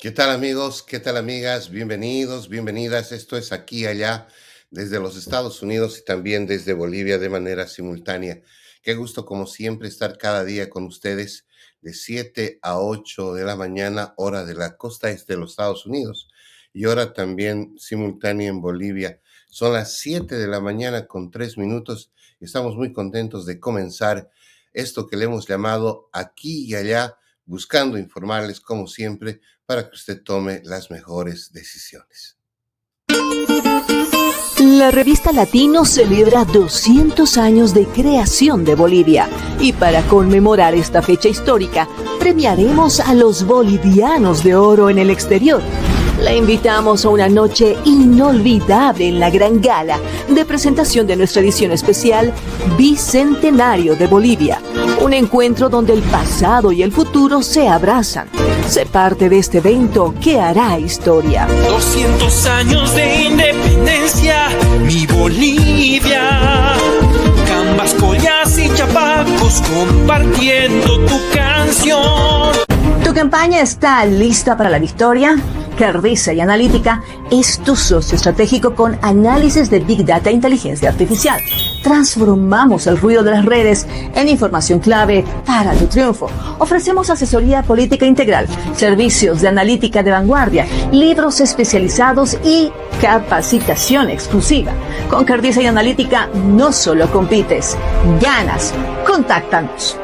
¿Qué tal amigos? ¿Qué tal amigas? Bienvenidos, bienvenidas. Esto es Aquí y Allá desde los Estados Unidos y también desde Bolivia de manera simultánea. Qué gusto como siempre estar cada día con ustedes de 7 a 8 de la mañana, hora de la costa este de los Estados Unidos y hora también simultánea en Bolivia. Son las 7 de la mañana con 3 minutos y estamos muy contentos de comenzar esto que le hemos llamado Aquí y Allá, buscando informarles como siempre para que usted tome las mejores decisiones. La revista Latino celebra 200 años de creación de Bolivia y para conmemorar esta fecha histórica, premiaremos a los bolivianos de oro en el exterior. La invitamos a una noche inolvidable en la gran gala de presentación de nuestra edición especial Bicentenario de Bolivia. Un encuentro donde el pasado y el futuro se abrazan. Sé parte de este evento que hará historia. 200 años de independencia, mi Bolivia. Cambas, collas y chapacos compartiendo tu canción. ¿Tu campaña está lista para la victoria? Cardisa y Analítica es tu socio estratégico con análisis de Big Data e inteligencia artificial. Transformamos el ruido de las redes en información clave para tu triunfo. Ofrecemos asesoría política integral, servicios de analítica de vanguardia, libros especializados y capacitación exclusiva. Con Cardisa y Analítica no solo compites, ganas. Contáctanos.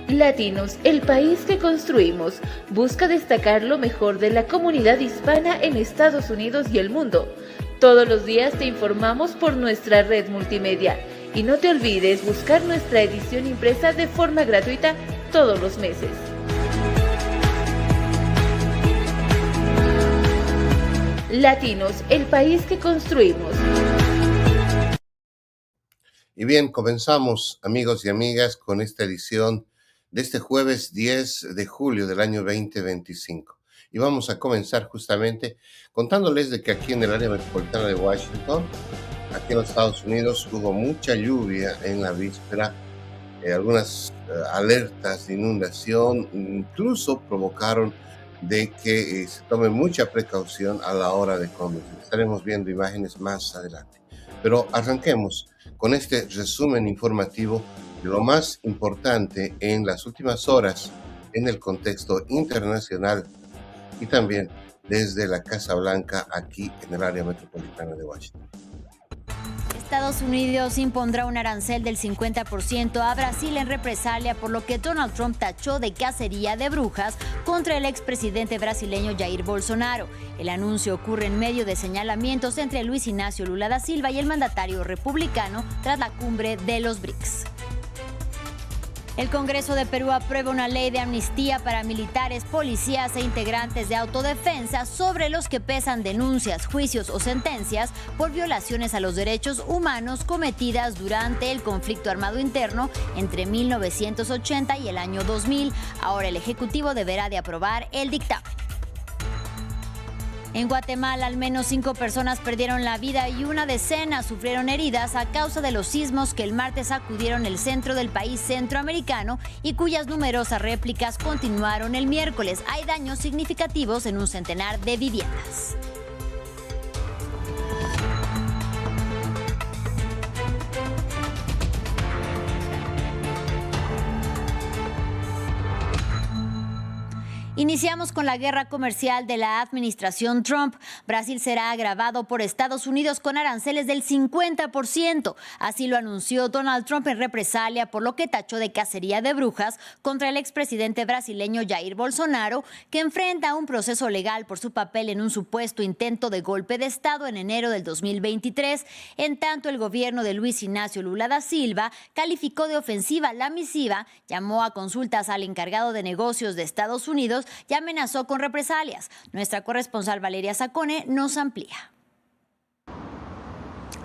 Latinos, el país que construimos, busca destacar lo mejor de la comunidad hispana en Estados Unidos y el mundo. Todos los días te informamos por nuestra red multimedia. Y no te olvides buscar nuestra edición impresa de forma gratuita todos los meses. Latinos, el país que construimos. Y bien, comenzamos amigos y amigas con esta edición de este jueves 10 de julio del año 2025. Y vamos a comenzar justamente contándoles de que aquí en el área metropolitana de Washington, aquí en los Estados Unidos, hubo mucha lluvia en la víspera. Algunas alertas de inundación incluso provocaron de que se tome mucha precaución a la hora de conducir. Estaremos viendo imágenes más adelante. Pero arranquemos con este resumen informativo de lo más importante en las últimas horas en el contexto internacional y también desde la Casa Blanca aquí en el área metropolitana de Washington. Estados Unidos impondrá un arancel del 50% a Brasil en represalia por lo que Donald Trump tachó de cacería de brujas contra el expresidente brasileño Jair Bolsonaro. El anuncio ocurre en medio de señalamientos entre Luis Ignacio Lula da Silva y el mandatario republicano tras la cumbre de los BRICS. El Congreso de Perú aprueba una ley de amnistía para militares, policías e integrantes de autodefensa sobre los que pesan denuncias, juicios o sentencias por violaciones a los derechos humanos cometidas durante el conflicto armado interno entre 1980 y el año 2000. Ahora el Ejecutivo deberá de aprobar el dictamen. En Guatemala, al menos 5 personas perdieron la vida y una decena sufrieron heridas a causa de los sismos que el martes sacudieron el centro del país centroamericano y cuyas numerosas réplicas continuaron el miércoles. Hay daños significativos en un centenar de viviendas. Iniciamos con la guerra comercial de la administración Trump. Brasil será agravado por Estados Unidos con aranceles del 50%. Así lo anunció Donald Trump en represalia por lo que tachó de cacería de brujas contra el expresidente brasileño Jair Bolsonaro, que enfrenta un proceso legal por su papel en un supuesto intento de golpe de Estado en enero del 2023. En tanto, el gobierno de Luis Ignacio Lula da Silva calificó de ofensiva la misiva, llamó a consultas al encargado de negocios de Estados Unidos y amenazó con represalias. Nuestra corresponsal Valeria Zacone nos amplía.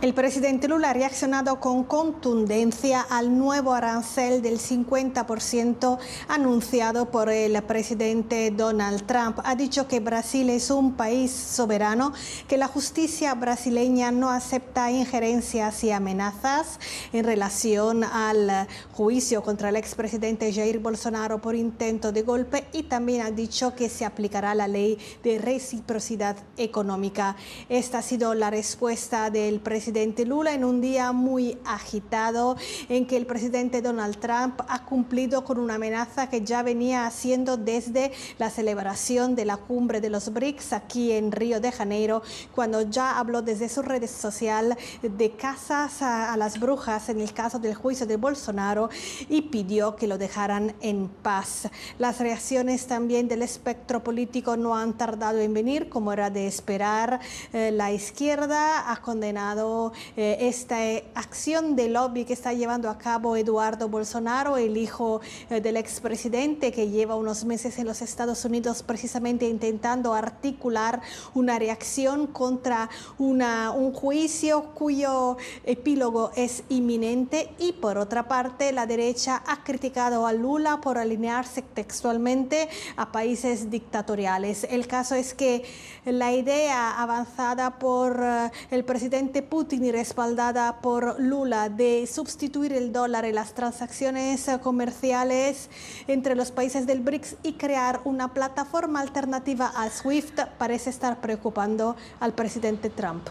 El presidente Lula ha reaccionado con contundencia al nuevo arancel del 50% anunciado por el presidente Donald Trump. Ha dicho que Brasil es un país soberano, que la justicia brasileña no acepta injerencias y amenazas en relación al juicio contra el expresidente Jair Bolsonaro por intento de golpe, y también ha dicho que se aplicará la ley de reciprocidad económica. Esta ha sido la respuesta del presidente Lula en un día muy agitado en que el presidente Donald Trump ha cumplido con una amenaza que ya venía haciendo desde la celebración de la cumbre de los BRICS aquí en Río de Janeiro, cuando ya habló desde sus redes sociales de casas a las brujas en el caso del juicio de Bolsonaro y pidió que lo dejaran en paz. Las reacciones también del espectro político no han tardado en venir, como era de esperar. La izquierda ha condenado esta acción de lobby que está llevando a cabo Eduardo Bolsonaro, el hijo del expresidente, que lleva unos meses en los Estados Unidos precisamente intentando articular una reacción contra un juicio cuyo epílogo es inminente. Y por otra parte, la derecha ha criticado a Lula por alinearse textualmente a países dictatoriales. El caso es que la idea avanzada por el presidente Putin y respaldada por Lula de sustituir el dólar en las transacciones comerciales entre los países del BRICS y crear una plataforma alternativa a SWIFT parece estar preocupando al presidente Trump.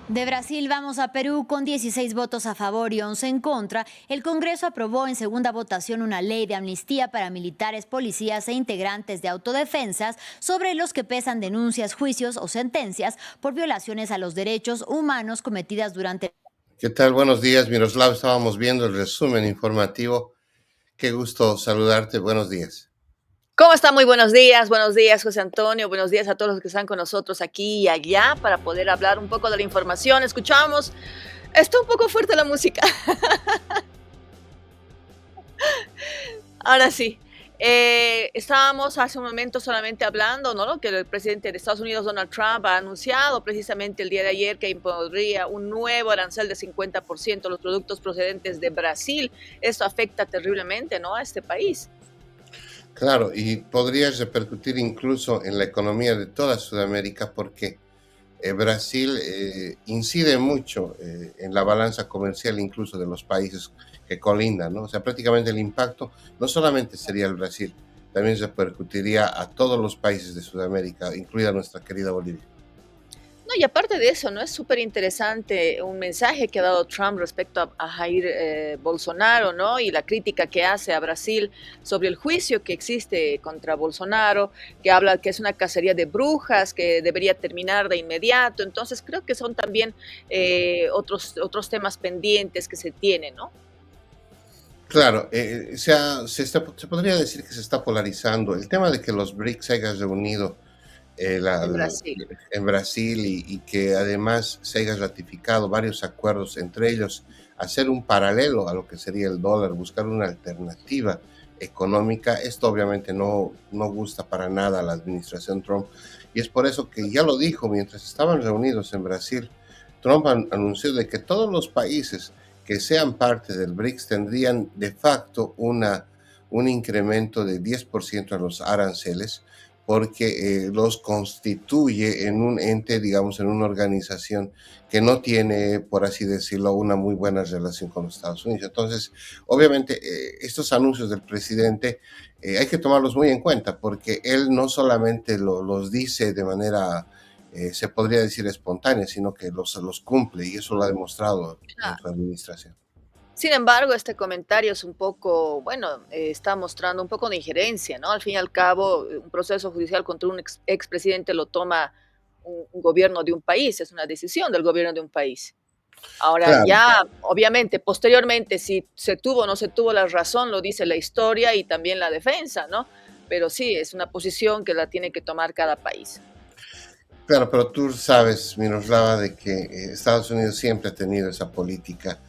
De Brasil vamos a Perú. Con 16 votos a favor y 11 en contra, el Congreso aprobó en segunda votación una ley de amnistía para militares, policías e integrantes de autodefensas sobre los que pesan denuncias, juicios o sentencias por violaciones a los derechos humanos cometidas durante... ¿Qué tal? Buenos días, Miroslav. Estábamos viendo el resumen informativo. Qué gusto saludarte. Buenos días. ¿Cómo está? Muy buenos días, José Antonio, buenos días a todos los que están con nosotros aquí y allá para poder hablar un poco de la información. Escuchamos, está un poco fuerte la música. Ahora sí, estábamos hace un momento solamente hablando, ¿no?, que el presidente de Estados Unidos, Donald Trump, ha anunciado precisamente el día de ayer que impondría un nuevo arancel de 50% a los productos procedentes de Brasil. Esto afecta terriblemente, ¿no?, a este país. Claro, y podría repercutir incluso en la economía de toda Sudamérica porque Brasil incide mucho en la balanza comercial incluso de los países que colindan, ¿no? O sea, prácticamente el impacto no solamente sería el Brasil, también repercutiría a todos los países de Sudamérica, incluida nuestra querida Bolivia. No, y aparte de eso, ¿no? Es súper interesante un mensaje que ha dado Trump respecto a Jair Bolsonaro, ¿no? Y la crítica que hace a Brasil sobre el juicio que existe contra Bolsonaro, que habla que es una cacería de brujas, que debería terminar de inmediato. Entonces creo que son también otros temas pendientes que se tienen, ¿no? Claro, se podría decir que se está polarizando el tema de que los BRICS se hayan reunido En Brasil. en Brasil y que además se hayan ratificado varios acuerdos, entre ellos hacer un paralelo a lo que sería el dólar, buscar una alternativa económica. Esto obviamente no gusta para nada a la administración Trump y es por eso que ya lo dijo mientras estaban reunidos en Brasil. Trump anunció de que todos los países que sean parte del BRICS tendrían de facto un incremento de 10% en los aranceles, porque los constituye en un ente, digamos, en una organización que no tiene, por así decirlo, una muy buena relación con los Estados Unidos. Entonces, obviamente, estos anuncios del presidente hay que tomarlos muy en cuenta, porque él no solamente los dice de manera, se podría decir, espontánea, sino que los cumple, y eso lo ha demostrado en su administración. Sin embargo, este comentario es un poco, bueno, está mostrando un poco de injerencia, ¿no? Al fin y al cabo, un proceso judicial contra un expresidente lo toma un gobierno de un país, es una decisión del gobierno de un país. Ahora Claro. ya, obviamente, posteriormente, si se tuvo o no se tuvo la razón, lo dice la historia y también la defensa, ¿no? Pero sí, es una posición que la tiene que tomar cada país. Claro, pero tú sabes, Miroslava, de que Estados Unidos siempre ha tenido esa política,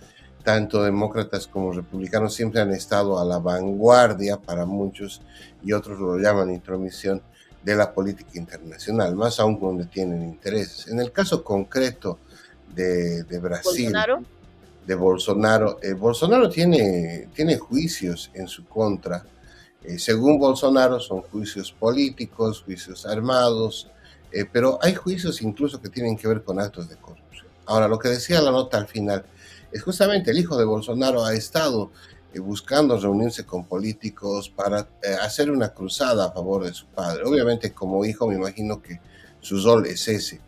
tanto demócratas como republicanos siempre han estado a la vanguardia para muchos y otros lo llaman intromisión de la política internacional, más aún donde tienen intereses. En el caso concreto de Brasil, Bolsonaro, de Bolsonaro, Bolsonaro tiene juicios en su contra. Según Bolsonaro son juicios políticos, juicios armados, pero hay juicios incluso que tienen que ver con actos de corrupción. Ahora, lo que decía la nota al final es justamente el hijo de Bolsonaro ha estado buscando reunirse con políticos para hacer una cruzada a favor de su padre. Obviamente como hijo me imagino que su rol es ese,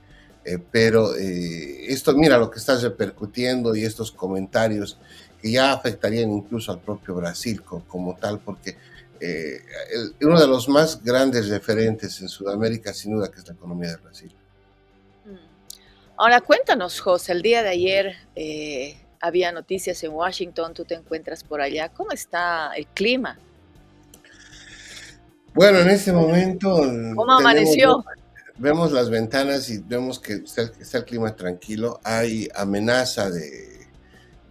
pero esto, mira lo que está repercutiendo y estos comentarios que ya afectarían incluso al propio Brasil como tal, porque uno de los más grandes referentes en Sudamérica, sin duda, que es la economía de Brasil. ahora cuéntanos, José, el día de ayer había noticias en Washington, tú te encuentras por allá, ¿cómo está el clima? Bueno, en este momento ¿Cómo tenemos, amaneció? vemos las ventanas y vemos que está el clima tranquilo. Hay amenaza de,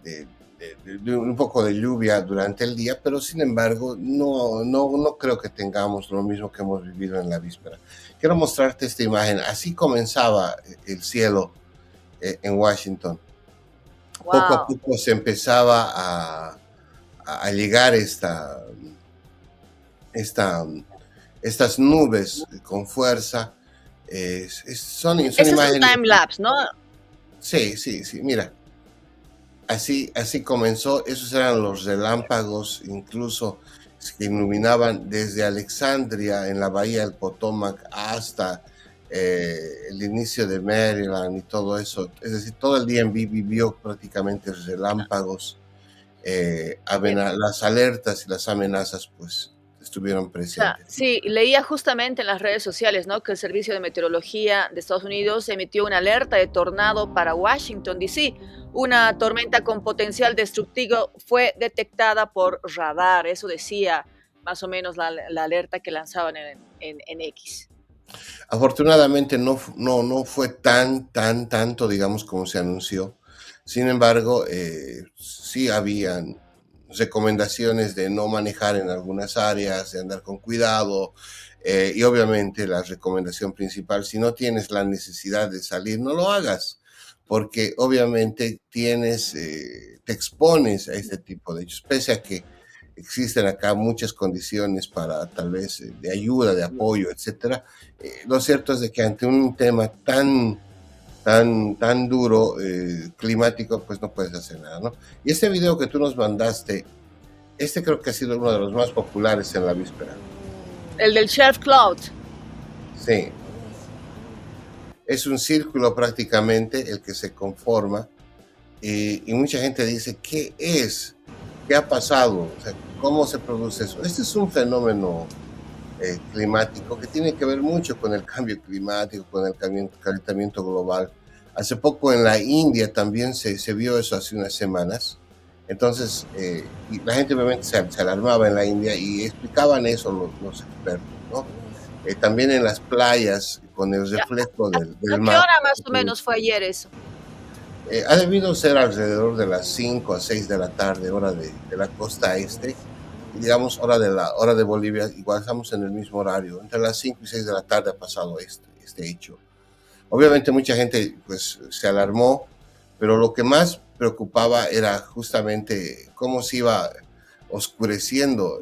de un poco de lluvia durante el día, pero sin embargo no creo que tengamos lo mismo que hemos vivido en la víspera. Quiero mostrarte esta imagen. Así comenzaba el cielo en Washington. Poco a Wow. poco se empezaba a llegar esta, estas nubes con fuerza. Son Ese es un imágenes. time lapse, ¿no? Sí, sí, sí. Mira, así comenzó. Esos eran los relámpagos, incluso que iluminaban desde Alexandria en la bahía del Potomac hasta el inicio de Maryland y todo eso. Es decir, todo el día vivió prácticamente relámpagos. Las alertas y las amenazas pues estuvieron presentes. Sí, leía justamente en las redes sociales, ¿no? Que el Servicio de Meteorología de Estados Unidos emitió una alerta de tornado para Washington, D.C. Una tormenta con potencial destructivo fue detectada por radar. Eso decía más o menos la alerta que lanzaban en X. Afortunadamente no fue tanto, digamos, como se anunció. Sin embargo, sí habían recomendaciones de no manejar en algunas áreas, de andar con cuidado, y obviamente la recomendación principal, si no tienes la necesidad de salir, no lo hagas, porque obviamente te expones a este tipo de hechos, pese a que existen acá muchas condiciones para tal vez de ayuda, de apoyo, etcétera. Lo cierto es de que ante un tema tan duro, climático, pues no puedes hacer nada, ¿no? Y este video que tú nos mandaste, creo que ha sido uno de los más populares en la víspera. El del Sheriff Cloud. Sí. Es un círculo prácticamente el que se conforma y mucha gente dice, ¿qué es? ¿Qué ha pasado? O sea, ¿cómo se produce eso? Este es un fenómeno climático que tiene que ver mucho con el cambio climático, con el calentamiento global. Hace poco en la India también se vio eso hace unas semanas. Entonces, y la gente obviamente se alarmaba en la India y explicaban eso los expertos, ¿no? También en las playas, con el reflejo del ¿A qué mar. hora más o menos fue ayer eso? Ha debido ser alrededor de las 5 a 6 de la tarde, hora de la costa este. Y digamos, hora de Bolivia, igual estamos en el mismo horario. Entre las 5 y 6 de la tarde ha pasado este hecho. Obviamente mucha gente pues se alarmó, pero lo que más preocupaba era justamente cómo se iba oscureciendo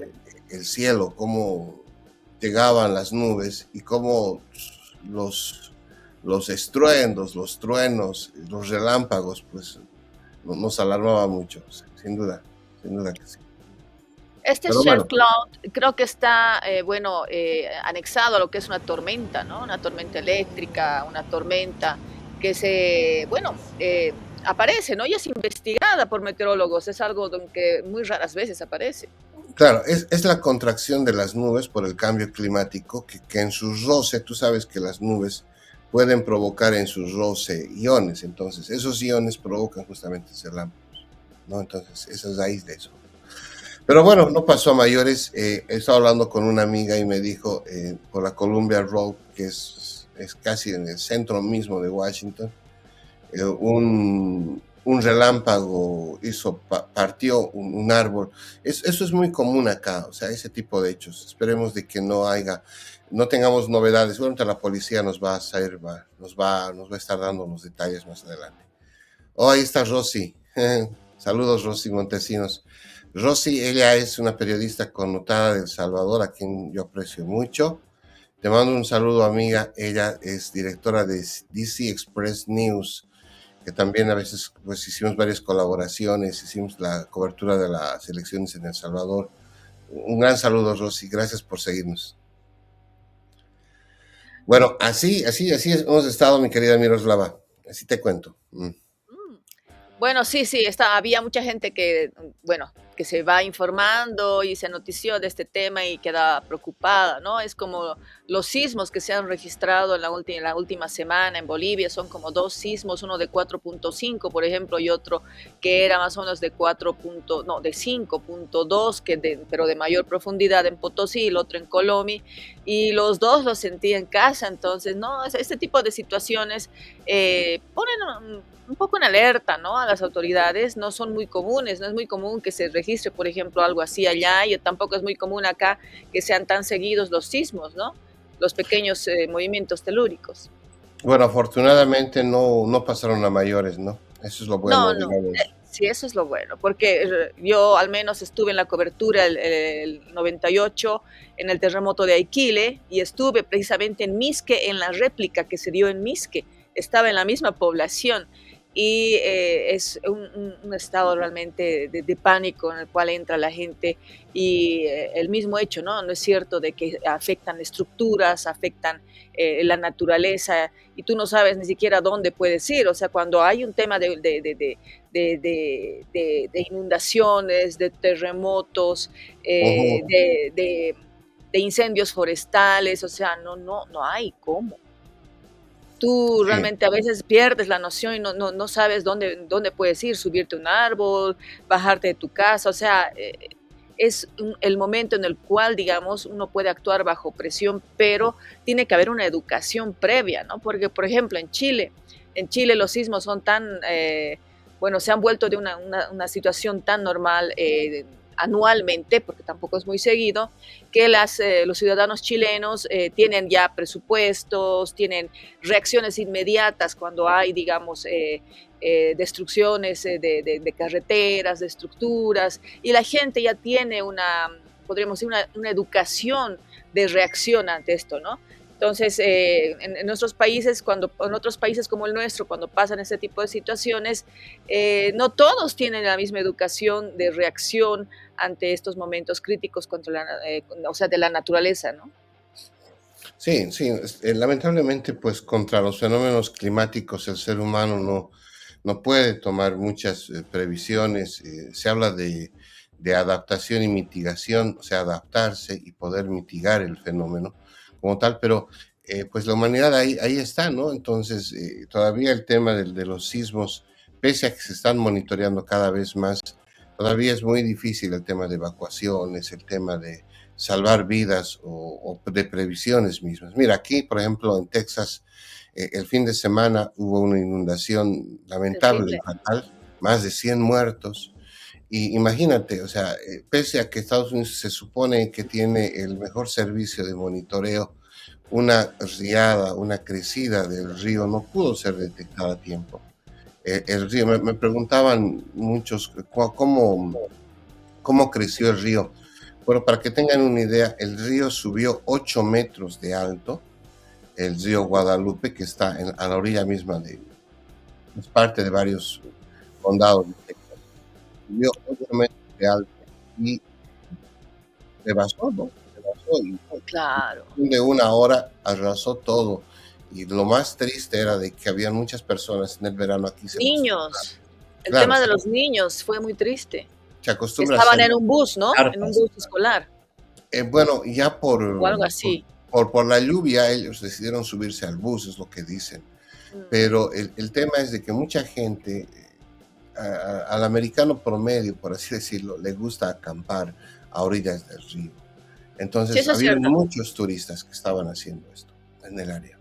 el cielo, cómo llegaban las nubes y cómo los estruendos, los truenos, los relámpagos, pues nos alarmaba mucho, sin duda que sí. Este Pero Sheriff bueno, Cloud creo que está, anexado a lo que es una tormenta, ¿no? Una tormenta eléctrica, una tormenta que aparece, ¿no? Y es investigada por meteorólogos, es algo que muy raras veces aparece. Claro, es la contracción de las nubes por el cambio climático, que en su roce, tú sabes que las nubes pueden provocar en su roce iones, entonces esos iones provocan justamente ese relámpagos, ¿no? Entonces, esa es raíz de eso. Pero bueno, no pasó a mayores. He estado hablando con una amiga y me dijo por la Columbia Road, que es casi en el centro mismo de Washington, un relámpago partió un árbol. Eso es muy común acá, o sea, ese tipo de hechos. Esperemos de que no tengamos novedades. Seguramente la policía nos va a estar dando los detalles más adelante. Oh, ahí está Rosy. Saludos, Rosy Montesinos. Rosy, ella es una periodista connotada de El Salvador, a quien yo aprecio mucho. Te mando un saludo, amiga. Ella es directora de DC Express News, que también a veces pues hicimos varias colaboraciones, hicimos la cobertura de las elecciones en El Salvador. Un gran saludo, Rosy. Gracias por seguirnos. Bueno, así hemos estado, mi querida Miroslava. Así te cuento. Bueno, sí, había mucha gente que, bueno, que se va informando y se notició de este tema y queda preocupada, ¿no? Es como los sismos que se han registrado en la última semana en Bolivia, son como 2 sismos, uno de 4.5, por ejemplo, y otro que era más o menos de 5.2, pero de mayor profundidad en Potosí, y el otro en Colombia, y los dos los sentí en casa. Entonces, no, este tipo de situaciones ponen un poco en alerta, ¿no? A las autoridades. No son muy comunes, no es muy común que se registre, por ejemplo, algo así allá, y tampoco es muy común acá que sean tan seguidos los sismos, ¿no? Los pequeños movimientos telúricos. Bueno, afortunadamente no pasaron a mayores, ¿no? Eso es lo bueno, No, digamos. sí, eso es lo bueno, porque yo al menos estuve en la cobertura el 98 en el terremoto de Aikile, y estuve precisamente en Misque, en la réplica que se dio en Misque, estaba en la misma población, y es un estado realmente de pánico en el cual entra la gente, y el mismo hecho, ¿no? No es cierto de que afectan estructuras, afectan la naturaleza, y tú no sabes ni siquiera dónde puedes ir. O sea, cuando hay un tema de inundaciones, de terremotos, Uh-huh. de incendios forestales, o sea, no hay cómo. Tú Sí. realmente a veces pierdes la noción y no sabes dónde puedes ir, subirte a un árbol, bajarte de tu casa, o sea, es el momento en el cual, digamos, uno puede actuar bajo presión, pero tiene que haber una educación previa, ¿no? Porque, por ejemplo, en Chile los sismos son tan, bueno, se han vuelto de una situación tan normal anualmente, porque tampoco es muy seguido, que los ciudadanos chilenos tienen ya presupuestos, tienen reacciones inmediatas cuando hay, digamos, destrucciones de carreteras, de estructuras, y la gente ya tiene podríamos decir, una educación de reacción ante esto, ¿no? Entonces, en nuestros países, en otros países como el nuestro, cuando pasan este tipo de situaciones, no todos tienen la misma educación de reacción ante estos momentos críticos o sea, de la naturaleza, ¿no? Sí, sí, lamentablemente, pues contra los fenómenos climáticos el ser humano no puede tomar muchas previsiones. Se habla de adaptación y mitigación, o sea, adaptarse y poder mitigar el fenómeno como tal, pero pues la humanidad ahí está, ¿no? Entonces, todavía el tema de los sismos, pese a que se están monitoreando cada vez más, todavía es muy difícil el tema de evacuaciones, el tema de salvar vidas o de previsiones mismas. Mira, aquí, por ejemplo, en Texas, el fin de semana hubo una inundación lamentable y Terrible. fatal, más de 100 muertos. Y imagínate, o sea, pese a que Estados Unidos se supone que tiene el mejor servicio de monitoreo, una riada, una crecida del río no pudo ser detectada a tiempo. El río, me preguntaban muchos cómo creció el río. Bueno, para que tengan una idea, el río subió 8 metros de alto, el río Guadalupe, que está a la orilla misma es parte de varios condados de Texas, subió 8 metros de alto y rebasó, ¿no? Rebasó y Claro. de una hora arrasó todo. Y lo más triste era de que había muchas personas en el verano aquí. Niños. El Claro, tema de los niños fue muy triste. se acostumbra a Estaban hacer en un bus, ¿no? En un carpas. bus escolar bueno, ya o algo así. por la lluvia ellos decidieron subirse al bus, es lo que dicen. Pero el tema es de que mucha gente, al americano promedio, por así decirlo, le gusta acampar a orillas del río. Sí, Entonces, eso es había cierto. muchos turistas que estaban haciendo esto en el área.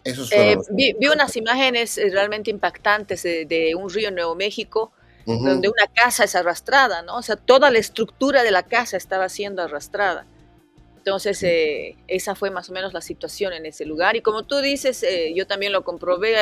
Esos fueron los Vi unas imágenes realmente impactantes de un río en Nuevo México, donde Ujú. una casa es arrastrada, ¿no? O sea, toda la estructura de la casa estaba siendo arrastrada. Entonces, Sí. esa fue más o menos la situación en ese lugar. Y como tú dices, yo también lo comprobé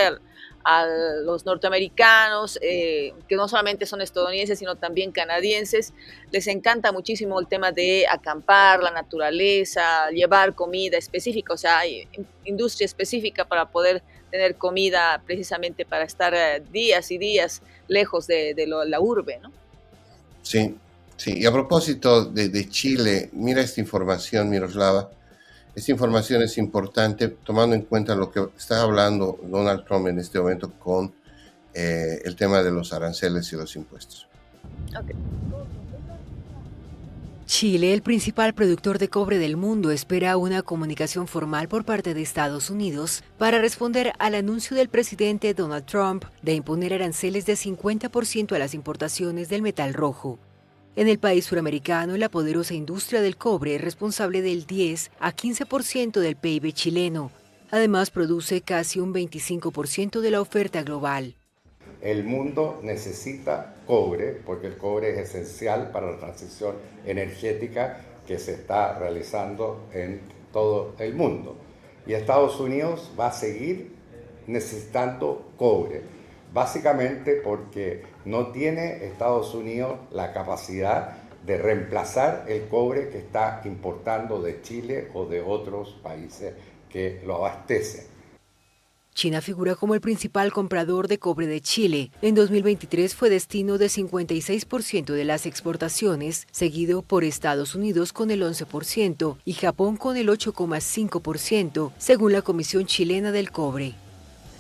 a los norteamericanos, que no solamente son estadounidenses, sino también canadienses, les encanta muchísimo el tema de acampar, la naturaleza, llevar comida específica, o sea, hay industria específica para poder tener comida precisamente para estar días y días lejos de la urbe, ¿no? Sí, sí. Y a propósito de Chile, mira esta información, Miroslava. Esta información es importante tomando en cuenta lo que está hablando Donald Trump en este momento con el tema de los aranceles y los impuestos. Okay. Chile, el principal productor de cobre del mundo, espera una comunicación formal por parte de Estados Unidos para responder al anuncio del presidente Donald Trump de imponer aranceles de 50% a las importaciones del metal rojo. En el país suramericano, la poderosa industria del cobre es responsable del 10 a 15% del PIB chileno. Además, produce casi un 25% de la oferta global. El mundo necesita cobre porque el cobre es esencial para la transición energética que se está realizando en todo el mundo. Y Estados Unidos va a seguir necesitando cobre, básicamente porque no tiene Estados Unidos la capacidad de reemplazar el cobre que está importando de Chile o de otros países que lo abastecen. China figura como el principal comprador de cobre de Chile. En 2023 fue destino de 56% de las exportaciones, seguido por Estados Unidos con el 11% y Japón con el 8,5%, según la Comisión Chilena del Cobre.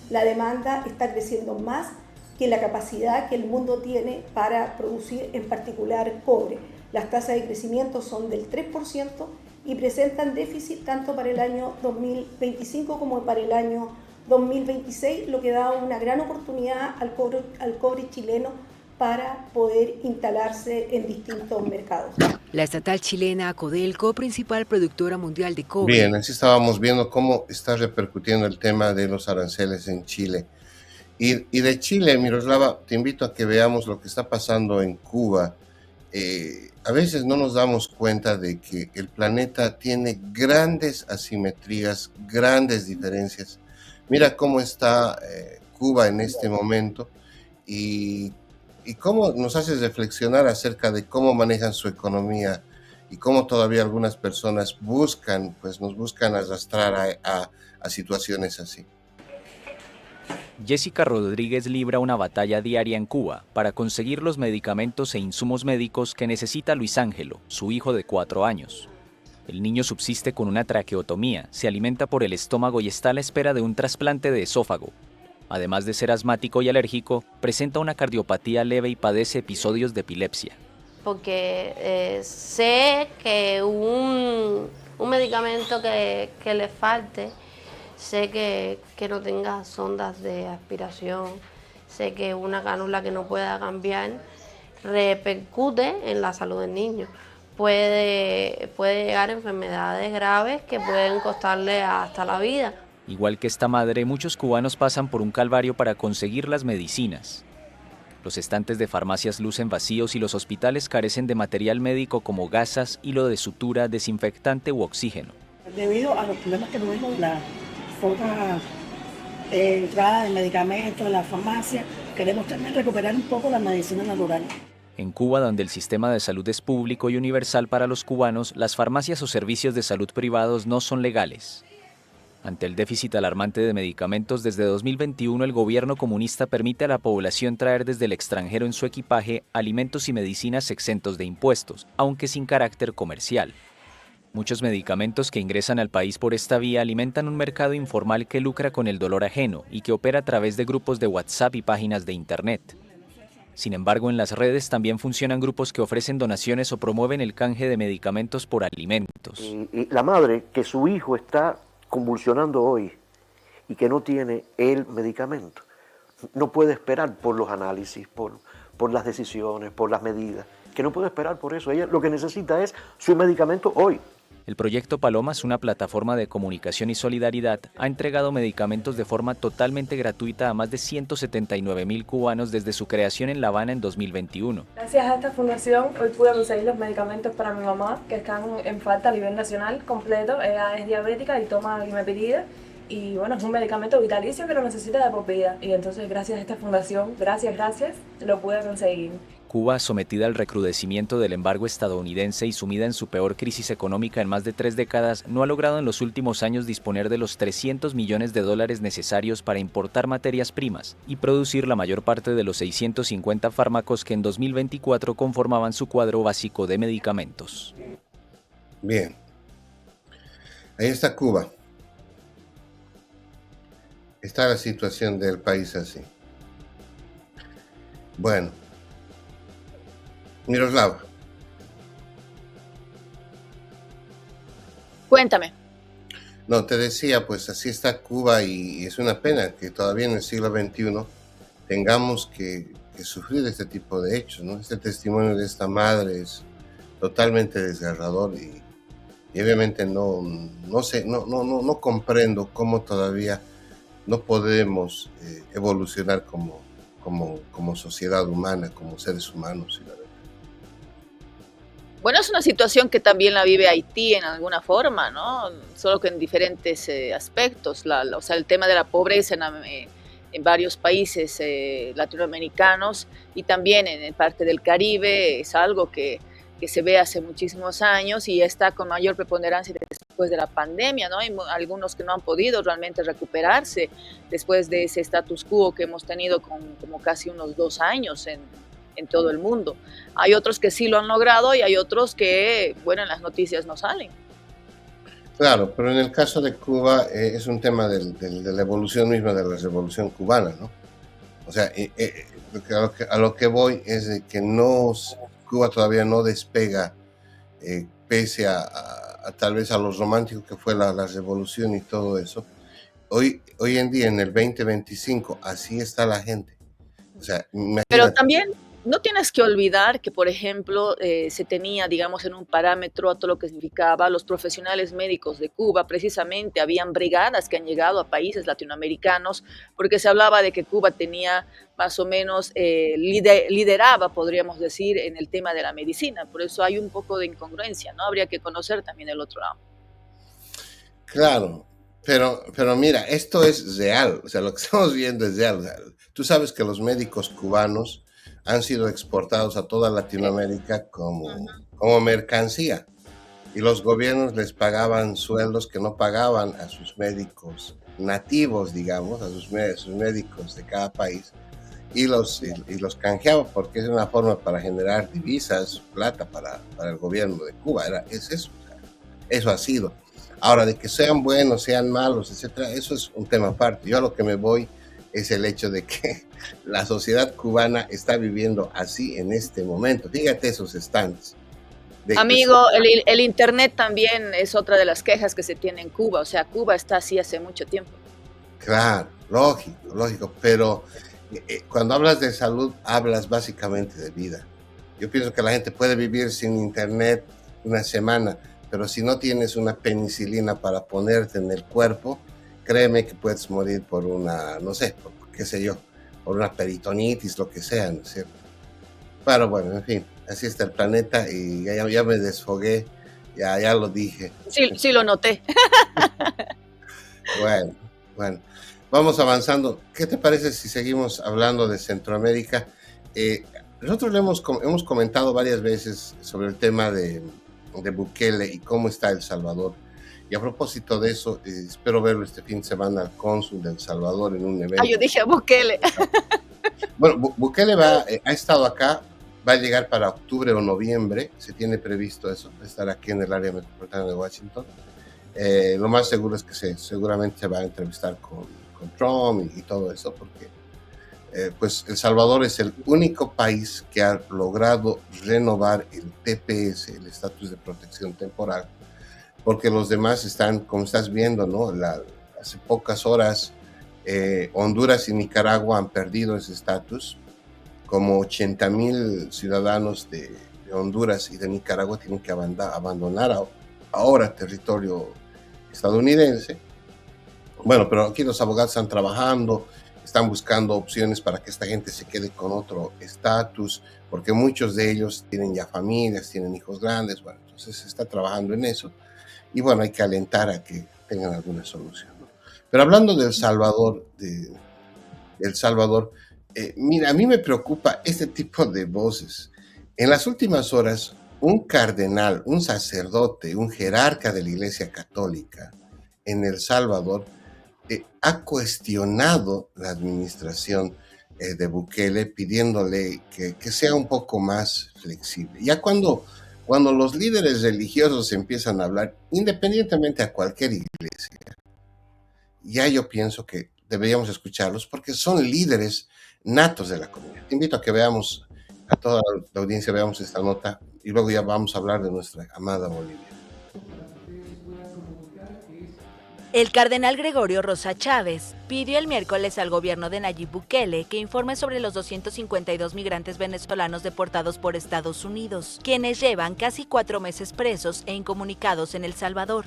La demanda está creciendo más que la capacidad que el mundo tiene para producir, en particular, cobre. Las tasas de crecimiento son del 3% y presentan déficit tanto para el año 2025 como para el año 2026, lo que da una gran oportunidad al cobre chileno para poder instalarse en distintos mercados. La estatal chilena Codelco, principal productora mundial de cobre. Bien, así estábamos viendo cómo está repercutiendo el tema de los aranceles en Chile. Y de Chile, Miroslava, te invito a que veamos lo que está pasando en Cuba. A veces no nos damos cuenta de que el planeta tiene grandes asimetrías, grandes diferencias. Mira cómo está Cuba en este momento y cómo nos hace reflexionar acerca de cómo manejan su economía y cómo todavía algunas personas nos buscan arrastrar a situaciones así. Jessica Rodríguez libra una batalla diaria en Cuba para conseguir los medicamentos e insumos médicos que necesita Luis Ángelo, su hijo de 4 años. El niño subsiste con una traqueotomía, se alimenta por el estómago y está a la espera de un trasplante de esófago. Además de ser asmático y alérgico, presenta una cardiopatía leve y padece episodios de epilepsia. Porque sé que un medicamento que le falte, sé que no tenga sondas de aspiración, sé que una cánula que no pueda cambiar repercute en la salud del niño. Puede llegar a enfermedades graves que pueden costarle hasta la vida. Igual que esta madre, muchos cubanos pasan por un calvario para conseguir las medicinas. Los estantes de farmacias lucen vacíos y los hospitales carecen de material médico como gasas, hilo de sutura, desinfectante u oxígeno. Debido a los problemas que tuvimos, la poca entrada de medicamentos en la farmacia, queremos también recuperar un poco la medicina natural. En Cuba, donde el sistema de salud es público y universal para los cubanos, las farmacias o servicios de salud privados no son legales. Ante el déficit alarmante de medicamentos, desde 2021 el gobierno comunista permite a la población traer desde el extranjero en su equipaje alimentos y medicinas exentos de impuestos, aunque sin carácter comercial. Muchos medicamentos que ingresan al país por esta vía alimentan un mercado informal que lucra con el dolor ajeno y que opera a través de grupos de WhatsApp y páginas de Internet. Sin embargo, en las redes también funcionan grupos que ofrecen donaciones o promueven el canje de medicamentos por alimentos. Y la madre que su hijo está convulsionando hoy y que no tiene el medicamento, no puede esperar por los análisis, por las decisiones, por las medidas, que no puede esperar por eso. Ella lo que necesita es su medicamento hoy. El proyecto Palomas, una plataforma de comunicación y solidaridad, ha entregado medicamentos de forma totalmente gratuita a más de 179,000 cubanos desde su creación en La Habana en 2021. Gracias a esta fundación hoy pude conseguir los medicamentos para mi mamá, que están en falta a nivel nacional completo. Ella es diabética y toma glimepiridina. Y bueno, es un medicamento vitalicio que lo necesita de por vida. Y entonces gracias a esta fundación, gracias, lo pude conseguir. Cuba, sometida al recrudecimiento del embargo estadounidense y sumida en su peor crisis económica en más de 3 décadas, no ha logrado en los últimos años disponer de los $300 millones necesarios para importar materias primas y producir la mayor parte de los 650 fármacos que en 2024 conformaban su cuadro básico de medicamentos. Bien, ahí está Cuba. Está la situación del país así. Bueno, Miroslava. Cuéntame. No, te decía, pues así está Cuba y es una pena que todavía en el siglo XXI tengamos que sufrir este tipo de hechos, ¿no? Este testimonio de esta madre es totalmente desgarrador y obviamente no comprendo cómo todavía no podemos evolucionar como sociedad humana, como seres humanos. Bueno, es una situación que también la vive Haití en alguna forma, ¿no? Solo que en diferentes aspectos. O sea, el tema de la pobreza en varios países latinoamericanos y también en parte del Caribe es algo que se ve hace muchísimos años y está con mayor preponderancia después de la pandemia, ¿no? Hay algunos que no han podido realmente recuperarse después de ese status quo que hemos tenido como casi unos 2 años en todo el mundo. Hay otros que sí lo han logrado y hay otros que, bueno, en las noticias no salen. Claro, pero en el caso de Cuba es un tema de la evolución misma de la revolución cubana, ¿no? O sea, a lo que voy es de que Cuba todavía no despega, pese a tal vez a lo romántico que fue la revolución y todo eso. Hoy en día, en el 2025, así está la gente. O sea, imagínate. Pero también no tienes que olvidar que, por ejemplo, se tenía, digamos, en un parámetro a todo lo que significaba los profesionales médicos de Cuba. Precisamente habían brigadas que han llegado a países latinoamericanos porque se hablaba de que Cuba tenía más o menos, lideraba, podríamos decir, en el tema de la medicina. Por eso hay un poco de incongruencia, ¿no? Habría que conocer también el otro lado. Claro, pero mira, esto es real. O sea, lo que estamos viendo es real. O sea, tú sabes que los médicos cubanos han sido exportados a toda Latinoamérica como mercancía y los gobiernos les pagaban sueldos que no pagaban a sus médicos nativos, digamos, a sus médicos de cada país y los canjeaban porque es una forma para generar divisas, plata para el gobierno de Cuba. Es eso, o sea, eso ha sido. Ahora, de que sean buenos, sean malos, etcétera, eso es un tema aparte. Yo a lo que me voy es el hecho de que la sociedad cubana está viviendo así en este momento. Fíjate esos stands. Amigo, el Internet también es otra de las quejas que se tiene en Cuba. O sea, Cuba está así hace mucho tiempo. Claro, lógico, pero cuando hablas de salud, hablas básicamente de vida. Yo pienso que la gente puede vivir sin Internet una semana, pero si no tienes una penicilina para ponerte en el cuerpo, créeme que puedes morir por una, no sé, por una peritonitis, lo que sea, ¿no es cierto? Pero bueno, en fin, así está el planeta y ya me desfogué, ya lo dije. Sí, lo noté. Bueno, vamos avanzando. ¿Qué te parece si seguimos hablando de Centroamérica? Nosotros hemos comentado varias veces sobre el tema de Bukele y cómo está El Salvador. Y a propósito de eso, espero verlo este fin de semana al cónsul de El Salvador en un evento. Yo dije a Bukele. Bueno, Bukele ha estado acá va a llegar para octubre o noviembre, se tiene previsto eso, estar aquí en el área metropolitana de Washington. Lo más seguro es que seguramente se va a entrevistar con Trump y todo eso, porque pues El Salvador es el único país que ha logrado renovar el TPS, el estatus de protección temporal, porque los demás están, como estás viendo, ¿no? Hace pocas horas Honduras y Nicaragua han perdido ese estatus. Como 80,000 ciudadanos de Honduras y de Nicaragua tienen que abandonar ahora territorio estadounidense. Bueno, pero aquí los abogados están trabajando, están buscando opciones para que esta gente se quede con otro estatus, porque muchos de ellos tienen ya familias, tienen hijos grandes. Bueno, entonces se está trabajando en eso. Y bueno, hay que alentar a que tengan alguna solución, ¿no? Pero hablando de El Salvador, mira, a mí me preocupa este tipo de voces. En las últimas horas, un cardenal, un sacerdote, un jerarca de la Iglesia Católica en El Salvador ha cuestionado la administración de Bukele, pidiéndole que sea un poco más flexible. Ya cuando los líderes religiosos empiezan a hablar, independientemente a cualquier iglesia, ya yo pienso que deberíamos escucharlos porque son líderes natos de la comunidad. Te invito a que veamos, a toda la audiencia, veamos esta nota y luego ya vamos a hablar de nuestra amada Bolivia. El cardenal Gregorio Rosa Chávez pidió el miércoles al gobierno de Nayib Bukele que informe sobre los 252 migrantes venezolanos deportados por Estados Unidos, quienes llevan casi 4 meses presos e incomunicados en El Salvador.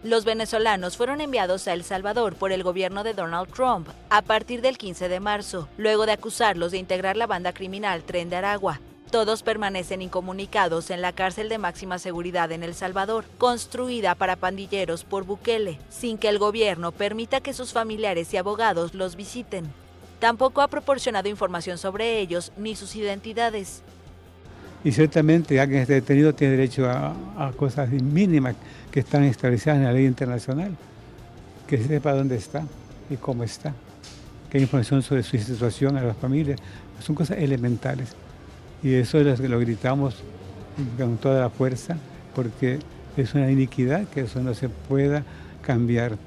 Los venezolanos fueron enviados a El Salvador por el gobierno de Donald Trump a partir del 15 de marzo, luego de acusarlos de integrar la banda criminal Tren de Aragua. Todos permanecen incomunicados en la cárcel de máxima seguridad en El Salvador, construida para pandilleros por Bukele, sin que el gobierno permita que sus familiares y abogados los visiten. Tampoco ha proporcionado información sobre ellos ni sus identidades. Y ciertamente alguien que esté detenido tiene derecho a cosas mínimas que están establecidas en la ley internacional, que sepa dónde está y cómo está, que hay información sobre su situación a las familias, son cosas elementales. Y eso es lo que gritamos con toda la fuerza, porque es una iniquidad que eso no se pueda cambiar.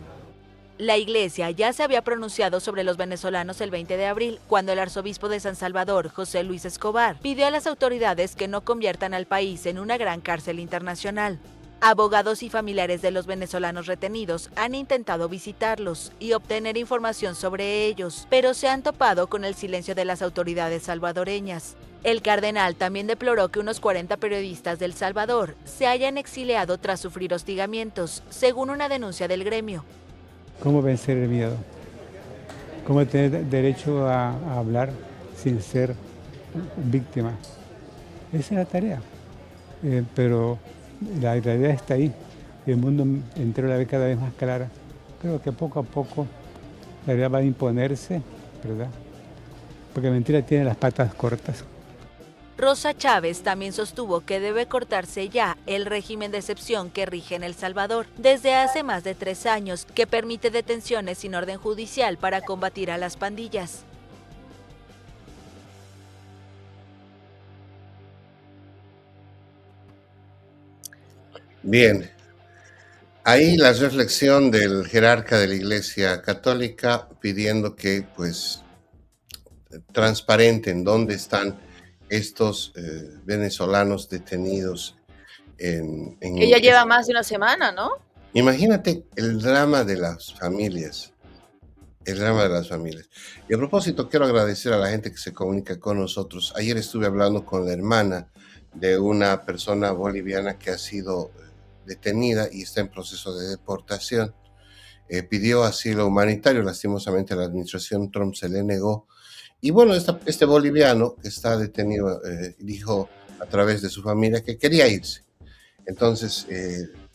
La Iglesia ya se había pronunciado sobre los venezolanos el 20 de abril, cuando el arzobispo de San Salvador, José Luis Escobar, pidió a las autoridades que no conviertan al país en una gran cárcel internacional. Abogados y familiares de los venezolanos retenidos han intentado visitarlos y obtener información sobre ellos, pero se han topado con el silencio de las autoridades salvadoreñas. El cardenal también deploró que unos 40 periodistas de El Salvador se hayan exiliado tras sufrir hostigamientos, según una denuncia del gremio. ¿Cómo vencer el miedo? ¿Cómo tener derecho a hablar sin ser víctima? Esa es la tarea. Pero la realidad está ahí. El mundo entero la ve cada vez más clara. Creo que poco a poco la realidad va a imponerse, ¿verdad? Porque la mentira tiene las patas cortas. Rosa Chávez también sostuvo que debe cortarse ya el régimen de excepción que rige en El Salvador desde hace más de 3 años, que permite detenciones sin orden judicial para combatir a las pandillas. Bien, ahí la reflexión del jerarca de la Iglesia Católica pidiendo que pues transparenten dónde están estos venezolanos detenidos en Ella lleva más de una semana, ¿no? Imagínate el drama de las familias, el drama de las familias. Y a propósito, quiero agradecer a la gente que se comunica con nosotros. Ayer estuve hablando con la hermana de una persona boliviana que ha sido detenida y está en proceso de deportación. Pidió asilo humanitario, lastimosamente la administración Trump se le negó. Y bueno, este boliviano que está detenido dijo a través de su familia que quería irse. Entonces,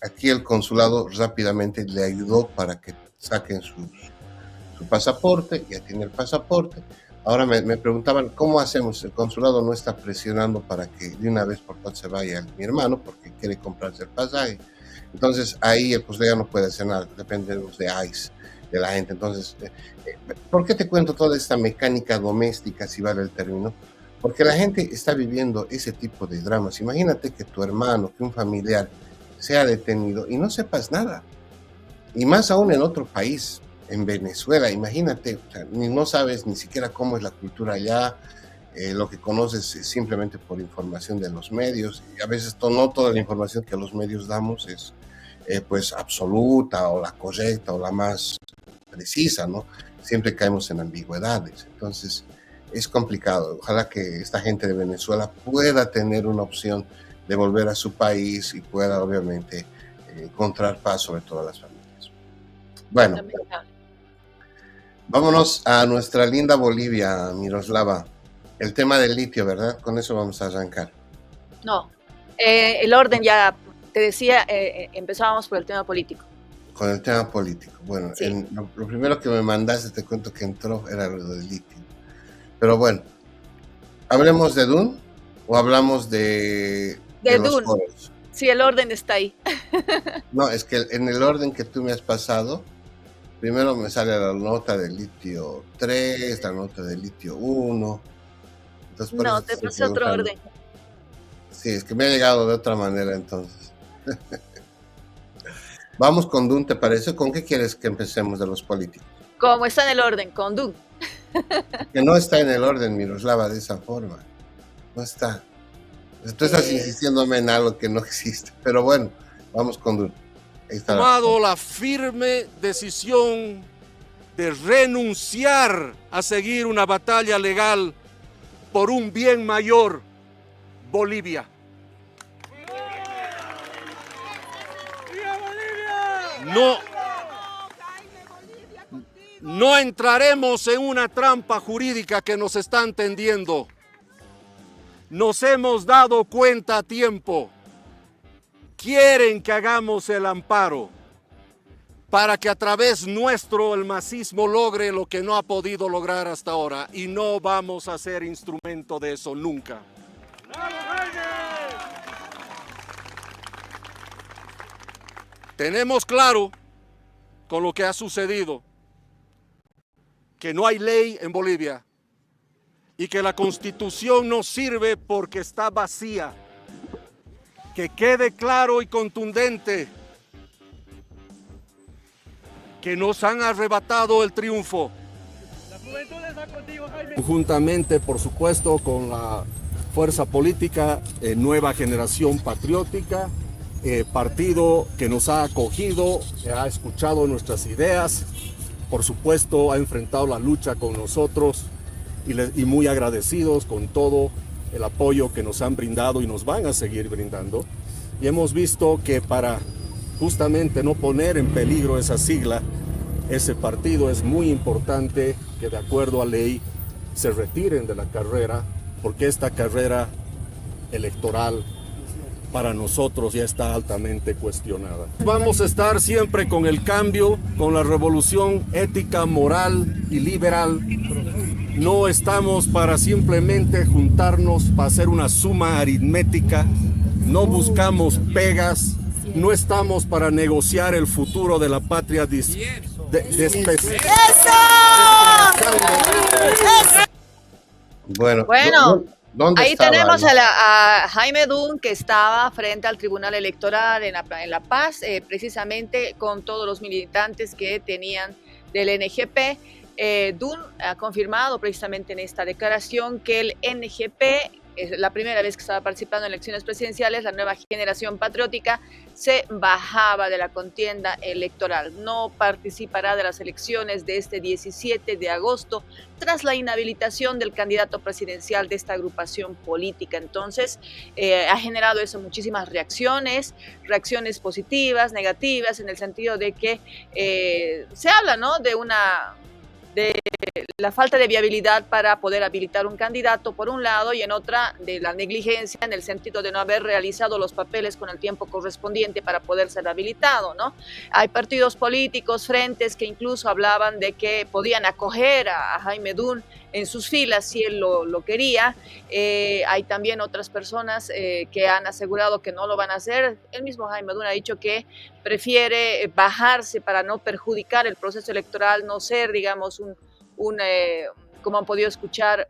aquí el consulado rápidamente le ayudó para que saquen su pasaporte. Ya tiene el pasaporte. Ahora me preguntaban, ¿cómo hacemos? El consulado no está presionando para que de una vez por todas se vaya mi hermano porque quiere comprarse el pasaje. Entonces, ahí el consulado ya no puede hacer nada, dependemos de ICE, de la gente. Entonces, ¿por qué te cuento toda esta mecánica doméstica, si vale el término? porque la gente está viviendo ese tipo de dramas. Imagínate que tu hermano, que un familiar sea detenido y no sepas nada, y más aún en otro país, en Venezuela, imagínate, o sea, no sabes ni siquiera cómo es la cultura allá, lo que conoces es simplemente por información de los medios, y a veces no toda la información que los medios damos es pues absoluta o la correcta o la más precisa, ¿no? Siempre caemos en ambigüedades, entonces es complicado. Ojalá que esta gente de Venezuela pueda tener una opción de volver a su país y pueda obviamente encontrar paz sobre todas las familias. Bueno, vámonos a nuestra linda Bolivia, Miroslava. El tema del litio, ¿verdad? Con eso vamos a arrancar. No, el orden ya, te decía, empezábamos por el tema político. Con el tema político. Bueno, sí. Lo primero que me mandaste, te cuento que entró, era lo del litio. Pero bueno, ¿hablemos de Dune o hablamos de Dune? Foros? Sí, el orden está ahí. No, es que en el orden que tú me has pasado, primero me sale la nota del litio 3, la nota del litio 1. Entonces, no, te pasé otro orden. Sí, es que me ha llegado de otra manera entonces. Vamos con Dune, ¿te parece? ¿Con qué quieres que empecemos de los políticos? Como está en el orden, con Dune. Que no está en el orden, Miroslava, de esa forma. No está. Tú estás insistiéndome en algo que no existe. Pero bueno, vamos con Dune. He tomado la firme decisión de renunciar a seguir una batalla legal por un bien mayor, Bolivia. No entraremos en una trampa jurídica que nos están tendiendo. Nos hemos dado cuenta a tiempo. Quieren que hagamos el amparo para que a través nuestro el masismo logre lo que no ha podido lograr hasta ahora, y no vamos a ser instrumento de eso nunca. Tenemos claro con lo que ha sucedido que no hay ley en Bolivia y que la Constitución no sirve porque está vacía. Que quede claro y contundente que nos han arrebatado el triunfo. Conjuntamente, por supuesto, con la fuerza política Nueva Generación Patriótica, partido que nos ha acogido, ha escuchado nuestras ideas, por supuesto ha enfrentado la lucha con nosotros y muy agradecidos con todo el apoyo que nos han brindado y nos van a seguir brindando. Y hemos visto que para justamente no poner en peligro esa sigla, ese partido, es muy importante que de acuerdo a ley se retiren de la carrera, porque esta carrera electoral para nosotros ya está altamente cuestionada. Vamos a estar siempre con el cambio, con la revolución ética, moral y liberal. No estamos para simplemente juntarnos para hacer una suma aritmética, no buscamos pegas, no estamos para negociar el futuro de la patria Bueno, ahí tenemos a Jaime Dune, que estaba frente al Tribunal Electoral en La Paz, precisamente con todos los militantes que tenían del NGP. Dune ha confirmado precisamente en esta declaración que el NGP, es la primera vez que estaba participando en elecciones presidenciales, la Nueva Generación Patriótica, se bajaba de la contienda electoral. No participará de las elecciones de este 17 de agosto tras la inhabilitación del candidato presidencial de esta agrupación política. Entonces, ha generado eso muchísimas reacciones positivas, negativas, en el sentido de que se habla, ¿no?, de la falta de viabilidad para poder habilitar un candidato por un lado, y en otra de la negligencia en el sentido de no haber realizado los papeles con el tiempo correspondiente para poder ser habilitado, ¿no? Hay partidos políticos, frentes que incluso hablaban de que podían acoger a Jaime Dune en sus filas si él lo quería. Hay también otras personas que han asegurado que no lo van a hacer. El mismo Jaime Dune ha dicho que prefiere bajarse para no perjudicar el proceso electoral, no ser, digamos, como han podido escuchar,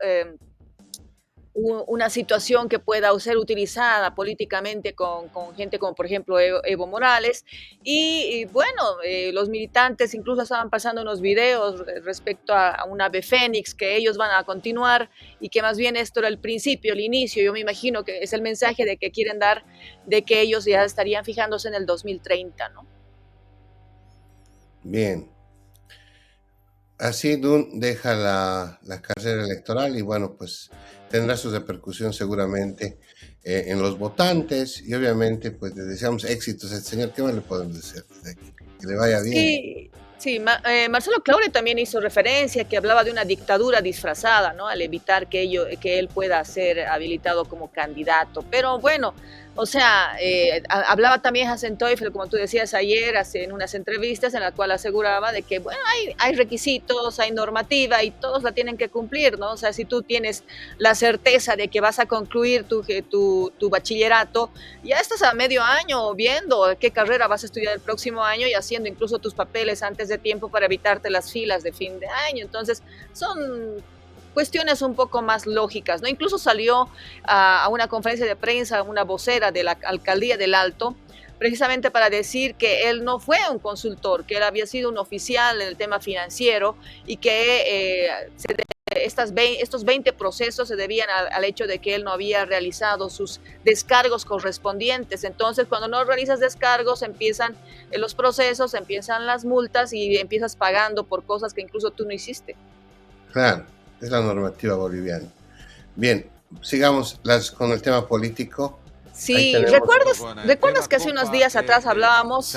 una situación que pueda ser utilizada políticamente con gente como por ejemplo Evo Morales. Y bueno, los militantes incluso estaban pasando unos videos respecto a un ave fénix que ellos van a continuar y que más bien esto era el principio, el inicio. Yo me imagino que es el mensaje de que quieren dar, de que ellos ya estarían fijándose en el 2030, ¿no? Bien. Así Dunn deja la carrera electoral y bueno, pues tendrá su repercusión seguramente en los votantes y obviamente pues le deseamos éxitos a este señor. ¿Qué más le podemos decir desde aquí? Que le vaya bien. Sí, sí, Marcelo Claure también hizo referencia que hablaba de una dictadura disfrazada, ¿no? Al evitar que él pueda ser habilitado como candidato. Pero bueno, o sea, hablaba también Hassan Teufel, como tú decías ayer, en unas entrevistas en las cuales aseguraba de que, bueno, hay requisitos, hay normativa y todos la tienen que cumplir, ¿no? O sea, si tú tienes la certeza de que vas a concluir tu bachillerato, ya estás a medio año viendo qué carrera vas a estudiar el próximo año y haciendo incluso tus papeles antes de tiempo para evitarte las filas de fin de año. Entonces, son cuestiones un poco más lógicas, ¿no? Incluso salió a una conferencia de prensa una vocera de la alcaldía del Alto, precisamente para decir que él no fue un consultor, que él había sido un oficial en el tema financiero y que estos 20 procesos se debían al hecho de que él no había realizado sus descargos correspondientes. Entonces, cuando no realizas descargos, empiezan los procesos, empiezan las multas y empiezas pagando por cosas que incluso tú no hiciste. Claro, es la normativa boliviana. Bien, sigamos con el tema político. Sí, ¿recuerdas que hace unos días atrás hablábamos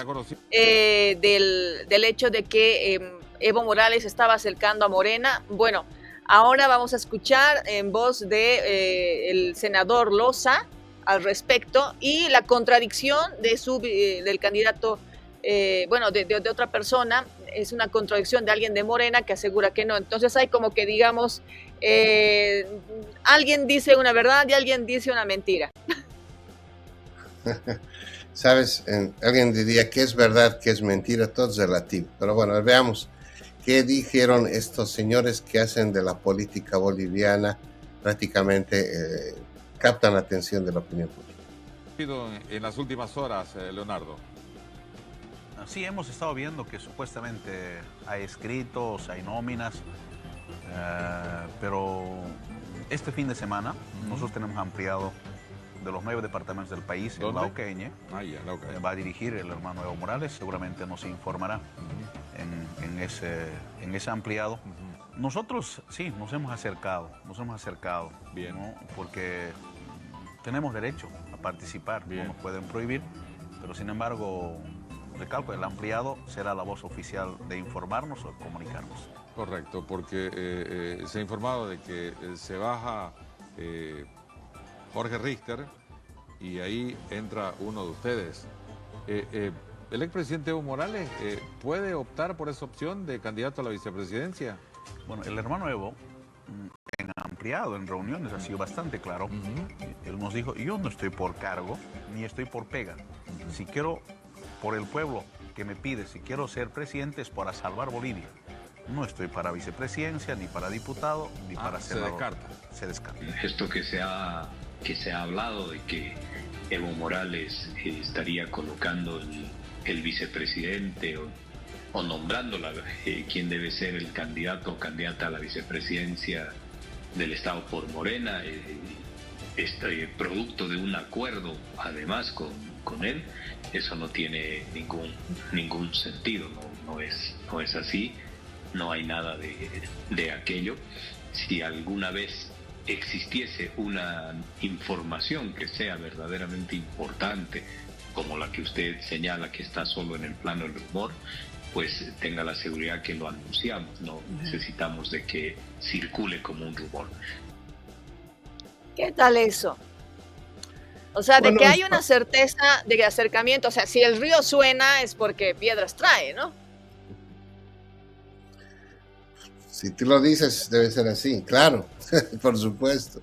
del hecho de que Evo Morales estaba acercando a Morena? Bueno, ahora vamos a escuchar en voz de el senador Loza al respecto y la contradicción del candidato, de otra persona. Es una contradicción de alguien de Morena que asegura que no. Entonces hay como que, digamos, alguien dice una verdad y alguien dice una mentira. Sabes, alguien diría que es verdad, que es mentira, todo es relativo. Pero bueno, veamos qué dijeron estos señores que hacen de la política boliviana, prácticamente captan la atención de la opinión pública. En las últimas horas, Leonardo. Sí, hemos estado viendo que supuestamente hay escritos, hay nóminas, pero este fin de semana nosotros tenemos ampliado de los 9 departamentos del país, el Lauqueñe, va a dirigir el hermano Evo Morales, seguramente nos informará en ese ampliado. Nosotros sí, nos hemos acercado, bien, ¿no? Porque tenemos derecho a participar, no nos pueden prohibir, pero sin embargo, recalco, el ampliado será la voz oficial de informarnos o comunicarnos. Correcto, porque se ha informado de que se baja Jorge Richter y ahí entra uno de ustedes. ¿El expresidente Evo Morales puede optar por esa opción de candidato a la vicepresidencia? Bueno, el hermano Evo, en ampliado, en reuniones, ha sido bastante claro. Él nos dijo, yo no estoy por cargo, ni estoy por pega. Si quiero, por el pueblo que me pide, si quiero ser presidente es para salvar Bolivia. No estoy para vicepresidencia, ni para diputado, ni para senador. Se descarta. Esto que se ha hablado de que Evo Morales estaría colocando el vicepresidente o nombrándola, quién debe ser el candidato o candidata a la vicepresidencia del Estado por Morena, producto de un acuerdo además con él, eso no tiene ningún sentido, no es así, no hay nada de aquello. Si alguna vez existiese una información que sea verdaderamente importante, como la que usted señala que está solo en el plano del rumor, pues tenga la seguridad que lo anunciamos, no necesitamos de que circule como un rumor. ¿Qué tal eso? O sea, de que hay una certeza de acercamiento, o sea, si el río suena es porque piedras trae, ¿no? Si tú lo dices, debe ser así, claro, por supuesto.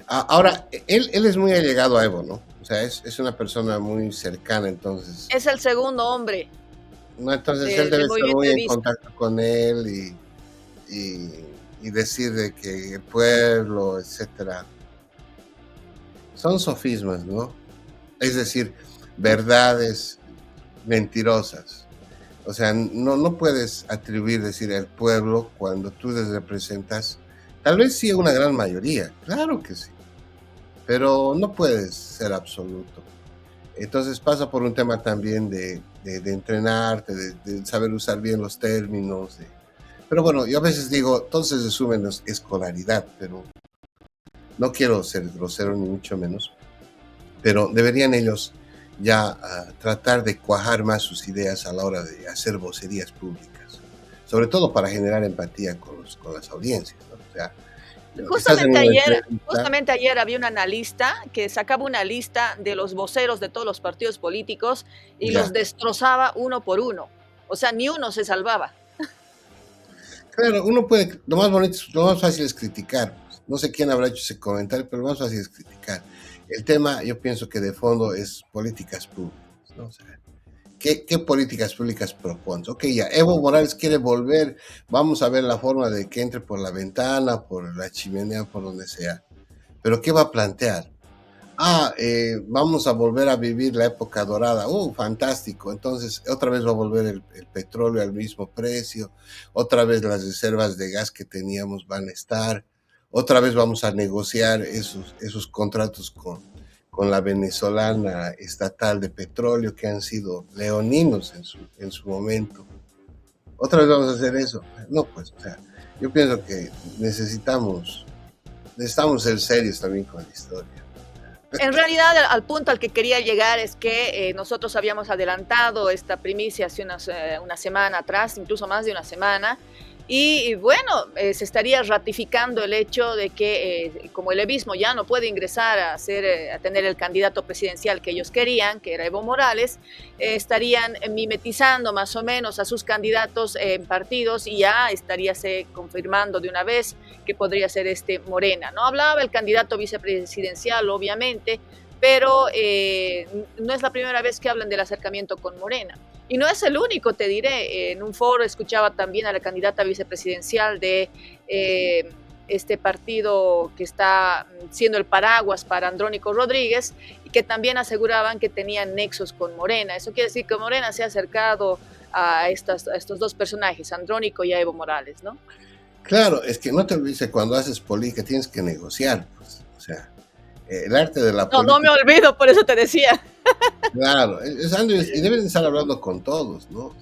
Ahora, él es muy allegado a Evo, ¿no? O sea, es una persona muy cercana, entonces. Es el segundo hombre. No, entonces él debe estar muy en contacto con él y decir de que el pueblo, etcétera, son sofismas, ¿no? Es decir, verdades mentirosas. O sea, no puedes atribuir, decir, al pueblo cuando tú les representas, tal vez sí una gran mayoría, claro que sí, pero no puedes ser absoluto. Entonces pasa por un tema también de entrenarte, de saber usar bien los términos. Pero bueno, yo a veces digo, todo se resume en escolaridad, pero no quiero ser grosero ni mucho menos, pero deberían ellos ya tratar de cuajar más sus ideas a la hora de hacer vocerías públicas, sobre todo para generar empatía con las audiencias, ¿no? O sea, Justamente ayer había un analista que sacaba una lista de los voceros de todos los partidos políticos y los destrozaba uno por uno. O sea, ni uno se salvaba. Claro, uno puede, lo más bonito, lo más fácil es criticar. No sé quién habrá hecho ese comentario, pero lo más fácil es criticar. El tema, yo pienso que de fondo es políticas públicas, ¿no? O sea, ¿qué políticas públicas propones? Ok, ya, Evo Morales quiere volver, vamos a ver la forma de que entre por la ventana, por la chimenea, por donde sea. Pero ¿qué va a plantear? Vamos a volver a vivir la época dorada. Fantástico. Entonces, otra vez va a volver el petróleo al mismo precio. Otra vez las reservas de gas que teníamos van a estar. Otra vez vamos a negociar esos contratos con la venezolana estatal de petróleo que han sido leoninos en su momento. Otra vez vamos a hacer eso. No, pues, o sea, yo pienso que necesitamos ser serios también con la historia. En realidad, al punto al que quería llegar es que nosotros habíamos adelantado esta primicia hace una semana atrás, incluso más de una semana, y bueno, se estaría ratificando el hecho de que como el evismo ya no puede ingresar a tener el candidato presidencial que ellos querían, que era Evo Morales, estarían mimetizando más o menos a sus candidatos en partidos y ya estaríase confirmando de una vez que podría ser Morena. No hablaba el candidato vicepresidencial, obviamente, pero no es la primera vez que hablan del acercamiento con Morena. Y no es el único, te diré. En un foro escuchaba también a la candidata vicepresidencial de este partido que está siendo el paraguas para Andrónico Rodríguez y que también aseguraban que tenían nexos con Morena. Eso quiere decir que Morena se ha acercado a estos dos personajes, Andrónico y a Evo Morales, ¿no? Claro, es que no te olvides que cuando haces política tienes que negociar, pues, o sea, el arte de la política. No me olvido, por eso te decía. Claro, y deben estar hablando con todos, ¿no?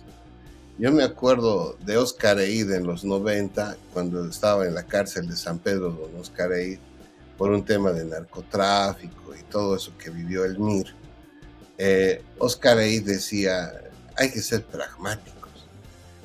Yo me acuerdo de Óscar Eide en los 90, cuando estaba en la cárcel de San Pedro, don Óscar Eide, por un tema de narcotráfico y todo eso que vivió el MIR. Óscar Eide decía, hay que ser pragmáticos.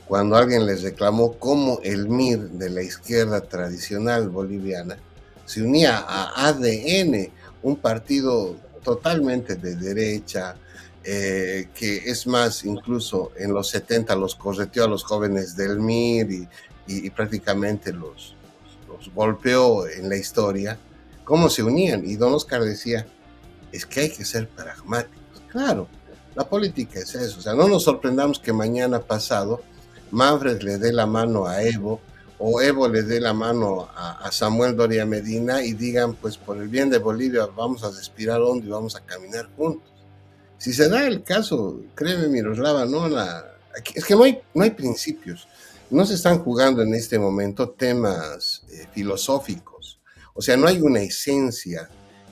Cuando alguien les reclamó cómo el MIR de la izquierda tradicional boliviana se unía a ADN, un partido totalmente de derecha, que es más, incluso en los 70 los correteó a los jóvenes del MIR y prácticamente los golpeó en la historia, ¿cómo se unían? Y don Óscar decía, es que hay que ser pragmáticos. Claro, la política es eso, o sea, no nos sorprendamos que mañana pasado Manfred le dé la mano a Evo, o Evo le dé la mano a Samuel Doria Medina y digan, pues por el bien de Bolivia vamos a respirar hondo y vamos a caminar juntos. Si se da el caso, créeme Miroslava, es que no hay principios. No se están jugando en este momento temas filosóficos. O sea, no hay una esencia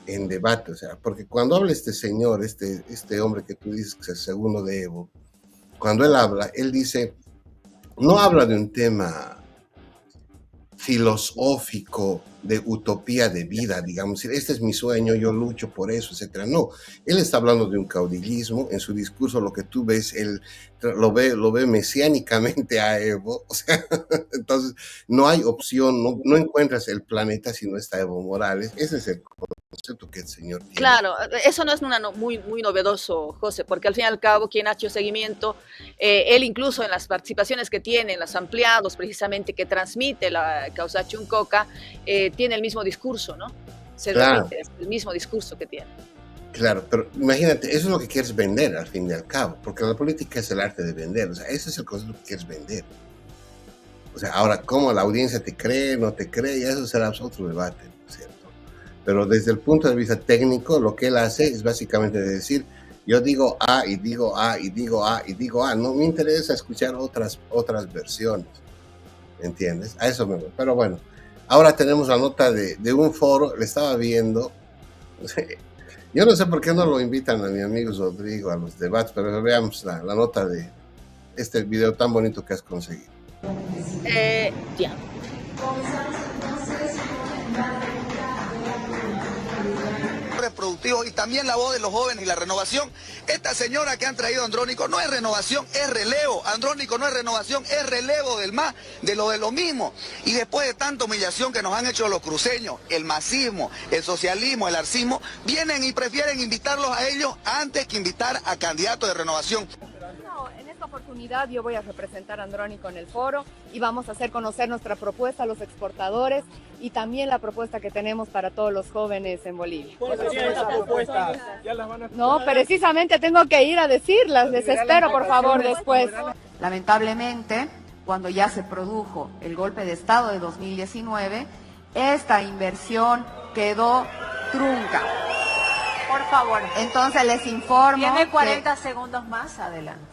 en debate. O sea, porque cuando habla este señor, este hombre que tú dices que es el segundo de Evo, cuando él habla, él dice, no habla de un tema filosófico de utopía de vida, digamos, este es mi sueño, yo lucho por eso, etcétera. No, él está hablando de un caudillismo. En su discurso lo que tú ves, él lo ve mesiánicamente a Evo, o sea, entonces no hay opción, no encuentras el planeta si no está Evo Morales. Ese es el concepto que el señor tiene. Claro, eso no es muy novedoso, José, porque al fin y al cabo quien ha hecho seguimiento, él incluso en las participaciones que tiene, en los ampliados precisamente que transmite la causa Chuncoca, tiene el mismo discurso, ¿no? Claro. Repite, es el mismo discurso que tiene. Claro, pero imagínate, eso es lo que quieres vender al fin y al cabo, porque la política es el arte de vender, o sea, ese es el concepto que quieres vender. O sea, ahora, cómo la audiencia te cree, no te cree, y eso será otro debate, ¿cierto? pero desde el punto de vista técnico, lo que él hace es básicamente decir, yo digo A y digo A y digo A y digo A, no me interesa escuchar otras versiones, ¿entiendes? A eso me voy. Pero bueno, ahora tenemos la nota de un foro, le estaba viendo. Yo no sé por qué no lo invitan a mi amigo Rodrigo a los debates, pero veamos la nota de este video tan bonito que has conseguido. Ya. Reproductivos y también la voz de los jóvenes y la renovación. Esta señora que han traído a Andrónico no es renovación, es relevo. Andrónico no es renovación, es relevo del MAS, de lo mismo. Y después de tanta humillación que nos han hecho los cruceños, el masismo, el socialismo, el arcismo, vienen y prefieren invitarlos a ellos antes que invitar a candidatos de renovación. En esta oportunidad yo voy a representar a Andrónico en el foro y vamos a hacer conocer nuestra propuesta a los exportadores y también la propuesta que tenemos para todos los jóvenes en Bolivia. No, precisamente tengo que ir a decirlas, les espero por favor después. Lamentablemente, cuando ya se produjo el golpe de Estado de 2019, esta inversión quedó trunca. Por favor. Entonces les informo. Tiene 40 segundos más, adelante.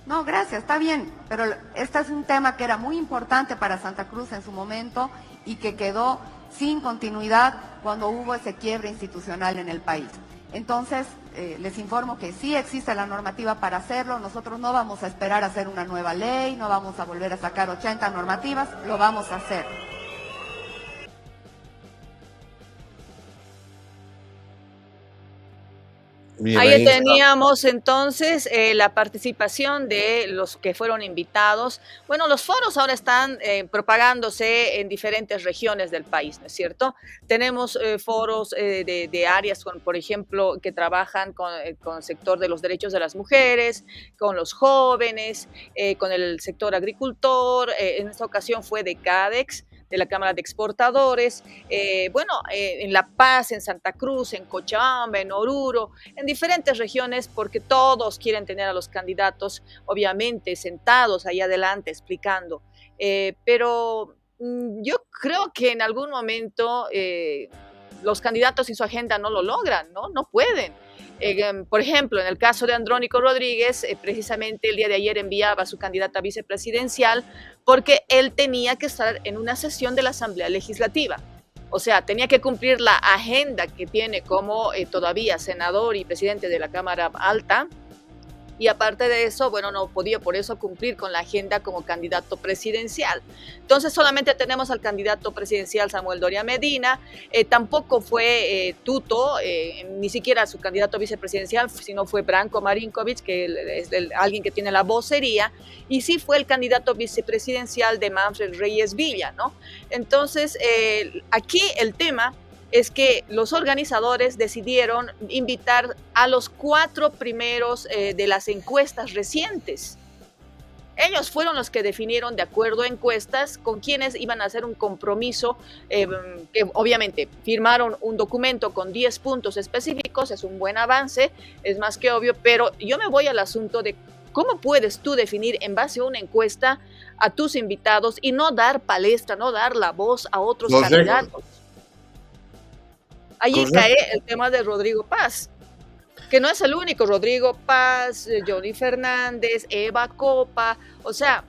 No, gracias, está bien, pero este es un tema que era muy importante para Santa Cruz en su momento y que quedó sin continuidad cuando hubo ese quiebre institucional en el país. Entonces, les informo que sí existe la normativa para hacerlo, nosotros no vamos a esperar a hacer una nueva ley, no vamos a volver a sacar 80 normativas, lo vamos a hacer. Bien, Ahí teníamos entonces la participación de los que fueron invitados. Bueno, los foros ahora están propagándose en diferentes regiones del país, ¿no es cierto? Tenemos foros de áreas, por ejemplo, que trabajan con el sector de los derechos de las mujeres, con los jóvenes, con el sector agricultor. En esta ocasión fue de CADEX, de la Cámara de Exportadores, en La Paz, en Santa Cruz, en Cochabamba, en Oruro, en diferentes regiones, porque todos quieren tener a los candidatos, obviamente, sentados ahí adelante explicando. Pero yo creo que en algún momento los candidatos y su agenda no lo logran, ¿no? No pueden. Por ejemplo, en el caso de Andrónico Rodríguez, precisamente el día de ayer enviaba a su candidata vicepresidencial porque él tenía que estar en una sesión de la Asamblea Legislativa. O sea, tenía que cumplir la agenda que tiene como todavía senador y presidente de la Cámara Alta. Y aparte de eso, no podía por eso cumplir con la agenda como candidato presidencial. Entonces solamente tenemos al candidato presidencial Samuel Doria Medina, tampoco fue Tuto, ni siquiera su candidato vicepresidencial, sino fue Branko Marinkovic, que es alguien que tiene la vocería, y sí fue el candidato vicepresidencial de Manfred Reyes Villa, ¿no? Entonces, aquí el tema es que los organizadores decidieron invitar a los 4 primeros de las encuestas recientes. Ellos fueron los que definieron, de acuerdo a encuestas, con quienes iban a hacer un compromiso, que obviamente firmaron un documento con 10 puntos específicos, es un buen avance, es más que obvio, pero yo me voy al asunto de cómo puedes tú definir en base a una encuesta a tus invitados y no dar palestra, no dar la voz a otros candidatos. Ahí cae el tema de Rodrigo Paz, que no es el único. Rodrigo Paz, Johnny Fernández, Eva Copa, o sea,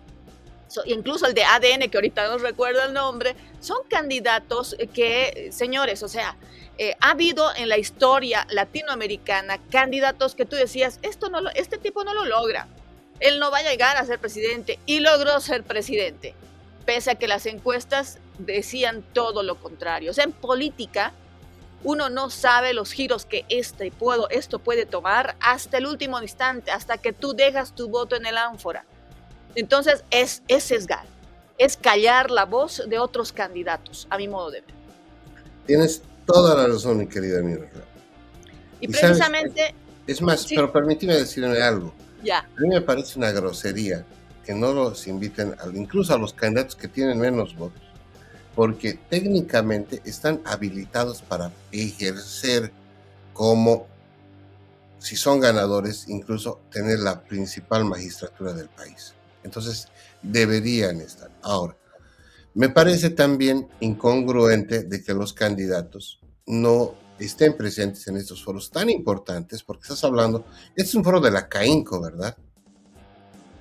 incluso el de ADN, que ahorita no recuerdo el nombre, son candidatos que, señores, o sea, ha habido en la historia latinoamericana candidatos que tú decías, este tipo no lo logra, él no va a llegar a ser presidente, y logró ser presidente, pese a que las encuestas decían todo lo contrario. O sea, en política uno no sabe los giros que esto puede tomar hasta el último instante, hasta que tú dejas tu voto en el ánfora. Entonces es sesgar, es callar la voz de otros candidatos, a mi modo de ver. Tienes toda la razón, mi querida Mirra. Y precisamente... ¿sabes? Es más, sí. Pero permíteme decirme algo. Ya. A mí me parece una grosería que no los inviten, incluso a los candidatos que tienen menos votos, porque técnicamente están habilitados para ejercer como, si son ganadores, incluso tener la principal magistratura del país. Entonces, deberían estar. Ahora, me parece también incongruente de que los candidatos no estén presentes en estos foros tan importantes, porque estás hablando, este es un foro de la CAINCO, ¿verdad?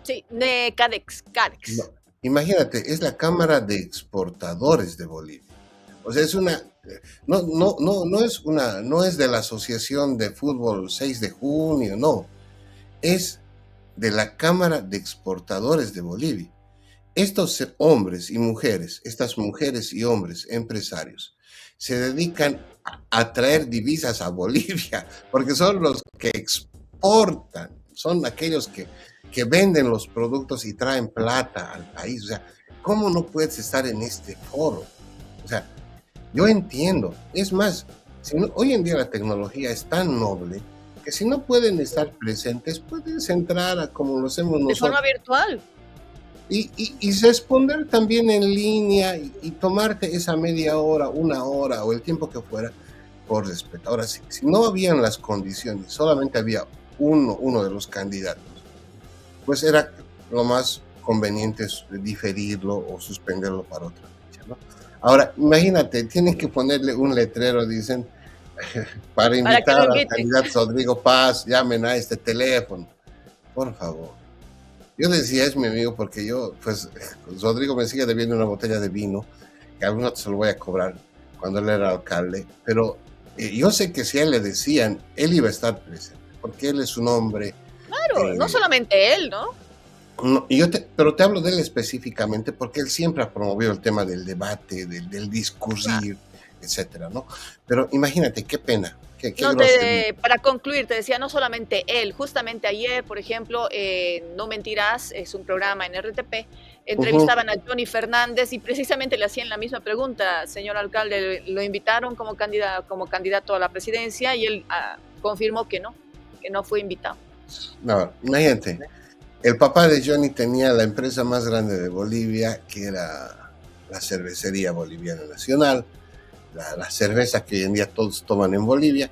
Sí, de CADEX. No, imagínate, es la Cámara de Exportadores de Bolivia. O sea, es una, no es de la Asociación de Fútbol 6 de junio, no, es de la Cámara de Exportadores de Bolivia. Estos hombres y mujeres, estas mujeres y hombres empresarios, se dedican a traer divisas a Bolivia, porque son los que exportan, son aquellos que venden los productos y traen plata al país. O sea, ¿cómo no puedes estar en este foro? O sea, yo entiendo. Es más, hoy en día la tecnología es tan noble que si no pueden estar presentes, puedes entrar a como lo hacemos nosotros. De forma virtual. Y responder también en línea y tomarte esa media hora, una hora o el tiempo que fuera por respeto. Ahora, si no habían las condiciones, solamente había uno de los candidatos, pues era lo más conveniente diferirlo o suspenderlo para otra fecha, ¿no? Ahora, imagínate, tienen que ponerle un letrero, dicen, para invitar al candidato Rodrigo Paz, llamen a este teléfono, por favor. Yo decía, es mi amigo, porque yo, pues, Rodrigo me sigue debiendo una botella de vino, que a alguno se lo voy a cobrar cuando él era alcalde, pero yo sé que si a él le decían, él iba a estar presente, porque él es un hombre. Claro, no solamente él, ¿no? No, pero te hablo de él específicamente porque él siempre ha promovido el tema del debate, del discurrir, etcétera, ¿no? Pero imagínate, qué pena. Para concluir, te decía, no solamente él, justamente ayer, por ejemplo, No Mentirás, es un programa en RTP, entrevistaban a Johnny Fernández y precisamente le hacían la misma pregunta, señor alcalde, lo invitaron como candidato a la presidencia y él confirmó que no fue invitado. No, imagínate, el papá de Johnny tenía la empresa más grande de Bolivia, que era la Cervecería Boliviana Nacional, la cerveza que hoy en día todos toman en Bolivia,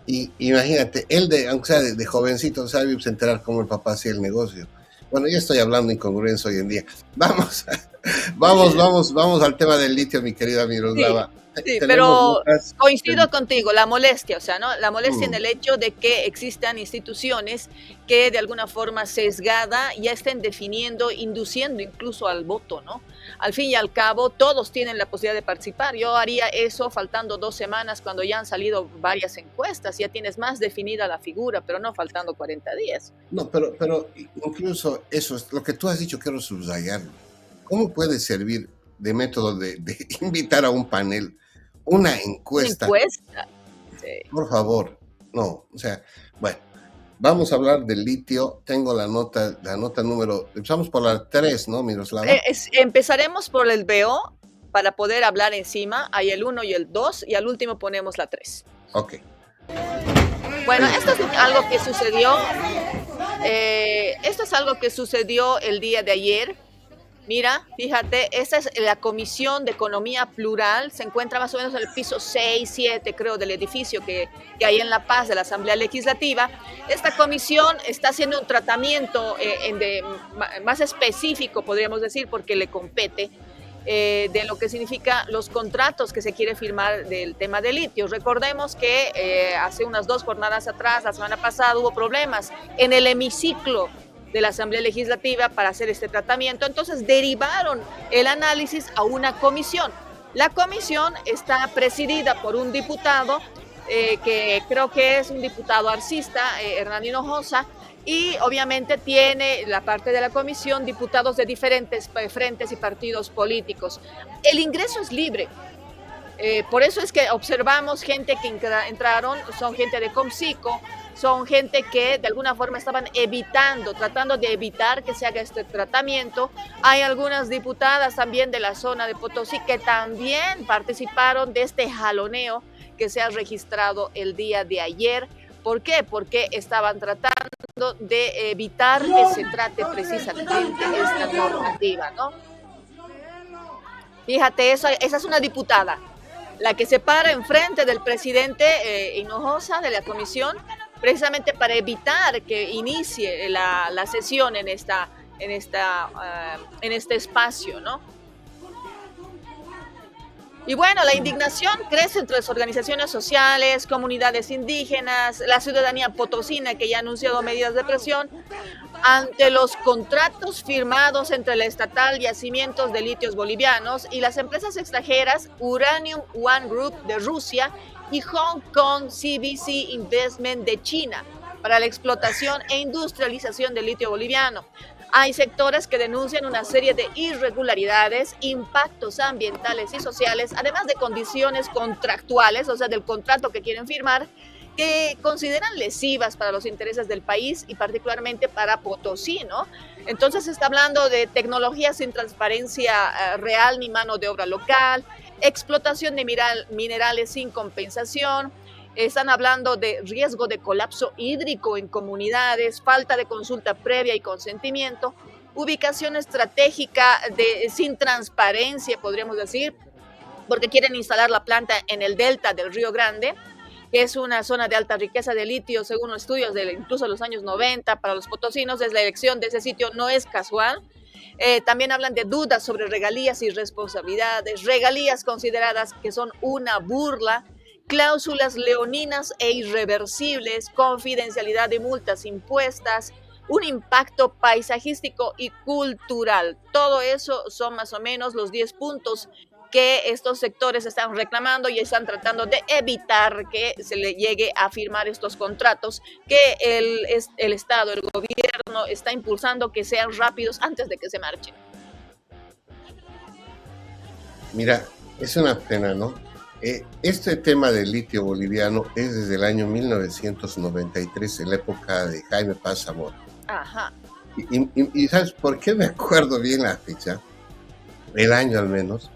y imagínate, él aunque sea de jovencito, sabe enterar cómo el papá hacía el negocio. Bueno, yo estoy hablando incongruencia hoy en día. Vamos al tema del litio, mi querida Miroslava. Sí, pero coincido contigo, la molestia, o sea, ¿no? La molestia en el hecho de que existan instituciones que de alguna forma sesgada ya estén definiendo, induciendo incluso al voto, ¿no? Al fin y al cabo, todos tienen la posibilidad de participar. Yo haría eso faltando 2 semanas cuando ya han salido varias encuestas, ya tienes más definida la figura, pero no faltando 40 días. No, pero incluso eso, lo que tú has dicho, quiero subrayarlo. ¿Cómo puede servir de método de invitar a un panel una encuesta? Sí. Por favor, no, o sea, bueno, vamos a hablar del litio. Tengo la nota número, empezamos por la 3, ¿no, Miroslava? Empezaremos por el BO para poder hablar encima, hay el 1 y el 2 y al último ponemos la 3. Ok. Bueno, esto es algo que sucedió el día de ayer. Mira, fíjate, esta es la Comisión de Economía Plural, se encuentra más o menos en el piso 6, 7, creo, del edificio que hay en La Paz de la Asamblea Legislativa. Esta comisión está haciendo un tratamiento más específico, podríamos decir, porque le compete, de lo que significa los contratos que se quiere firmar del tema de litio. Recordemos que hace unas 2 jornadas atrás, la semana pasada, hubo problemas en el hemiciclo de la Asamblea Legislativa para hacer este tratamiento. Entonces derivaron el análisis a una comisión. La comisión está presidida por un diputado que creo que es un diputado arcista, Hernán Hinojosa, y obviamente tiene la parte de la comisión diputados de diferentes frentes y partidos políticos. El ingreso es libre. Por eso es que observamos gente que entraron, son gente de Comsico, son gente que de alguna forma estaban tratando de evitar que se haga este tratamiento. Hay algunas diputadas también de la zona de Potosí que también participaron de este jaloneo que se ha registrado el día de ayer. ¿Por qué? Porque estaban tratando de evitar que se trate precisamente esta normativa, ¿no? Fíjate, esa es una diputada, la que se para enfrente del presidente Hinojosa de la comisión, precisamente para evitar que inicie la sesión en este espacio, ¿no? Y bueno, la indignación crece entre las organizaciones sociales, comunidades indígenas, la ciudadanía potosina, que ya ha anunciado medidas de presión ante los contratos firmados entre el estatal Yacimientos de Litios Bolivianos y las empresas extranjeras Uranium One Group de Rusia y Hong Kong CBC Investment de China para la explotación e industrialización del litio boliviano. Hay sectores que denuncian una serie de irregularidades, impactos ambientales y sociales, además de condiciones contractuales, o sea, del contrato que quieren firmar, que consideran lesivas para los intereses del país y particularmente para Potosí, ¿no? Entonces se está hablando de tecnologías sin transparencia real ni mano de obra local, explotación de minerales sin compensación. Están hablando de riesgo de colapso hídrico en comunidades, falta de consulta previa y consentimiento, ubicación estratégica sin transparencia, podríamos decir, porque quieren instalar la planta en el delta del Río Grande, que es una zona de alta riqueza de litio, según los estudios de incluso los años 90 para los potosinos. La elección de ese sitio no es casual. También hablan de dudas sobre regalías y responsabilidades, regalías consideradas que son una burla, cláusulas leoninas e irreversibles, confidencialidad de multas impuestas, un impacto paisajístico y cultural. Todo eso son más o menos los 10 puntos que estos sectores están reclamando y están tratando de evitar que se le llegue a firmar estos contratos que el Estado, el gobierno está impulsando que sean rápidos antes de que se marchen. Mira, es una pena, ¿no? Este tema del litio boliviano es desde el año 1993, en la época de Jaime Paz Zamora. Ajá. Y ¿sabes por qué me acuerdo bien la fecha? El año al menos.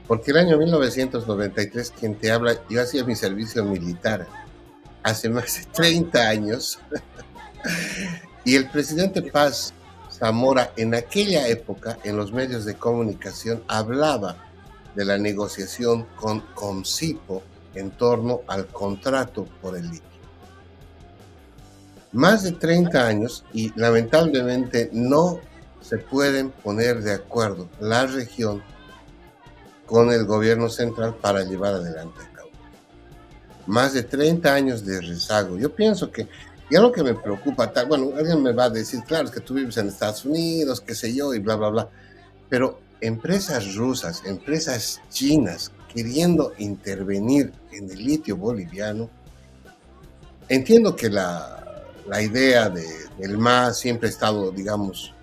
Porque el año 1993, quien te habla, yo hacía mi servicio militar hace más de 30 años. Y el presidente Paz Zamora, en aquella época, en los medios de comunicación, hablaba de la negociación con Concipo en torno al contrato por el litio. Más de 30 años y lamentablemente no se pueden poner de acuerdo la región con el gobierno central para llevar adelante el cauce. Más de 30 años de rezago. Yo pienso que, ya lo que me preocupa, bueno, alguien me va a decir, claro, es que tú vives en Estados Unidos, qué sé yo, y bla, bla, bla, pero empresas rusas, empresas chinas queriendo intervenir en el litio boliviano. Entiendo que la idea del MAS siempre ha estado, digamos,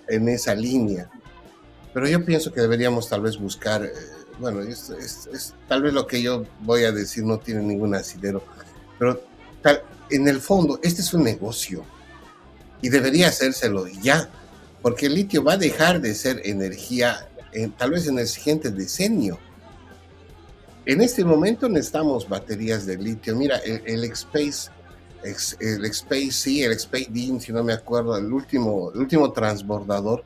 en esa línea, pero yo pienso que deberíamos tal vez buscar, bueno, tal vez lo que yo voy a decir no tiene ningún asidero, pero en el fondo este es un negocio y debería hacérselo ya. Porque el litio va a dejar de ser energía, tal vez en el siguiente decenio. En este momento necesitamos baterías de litio. Mira, el X-Space, el X-Space-D, si no me acuerdo, el último transbordador,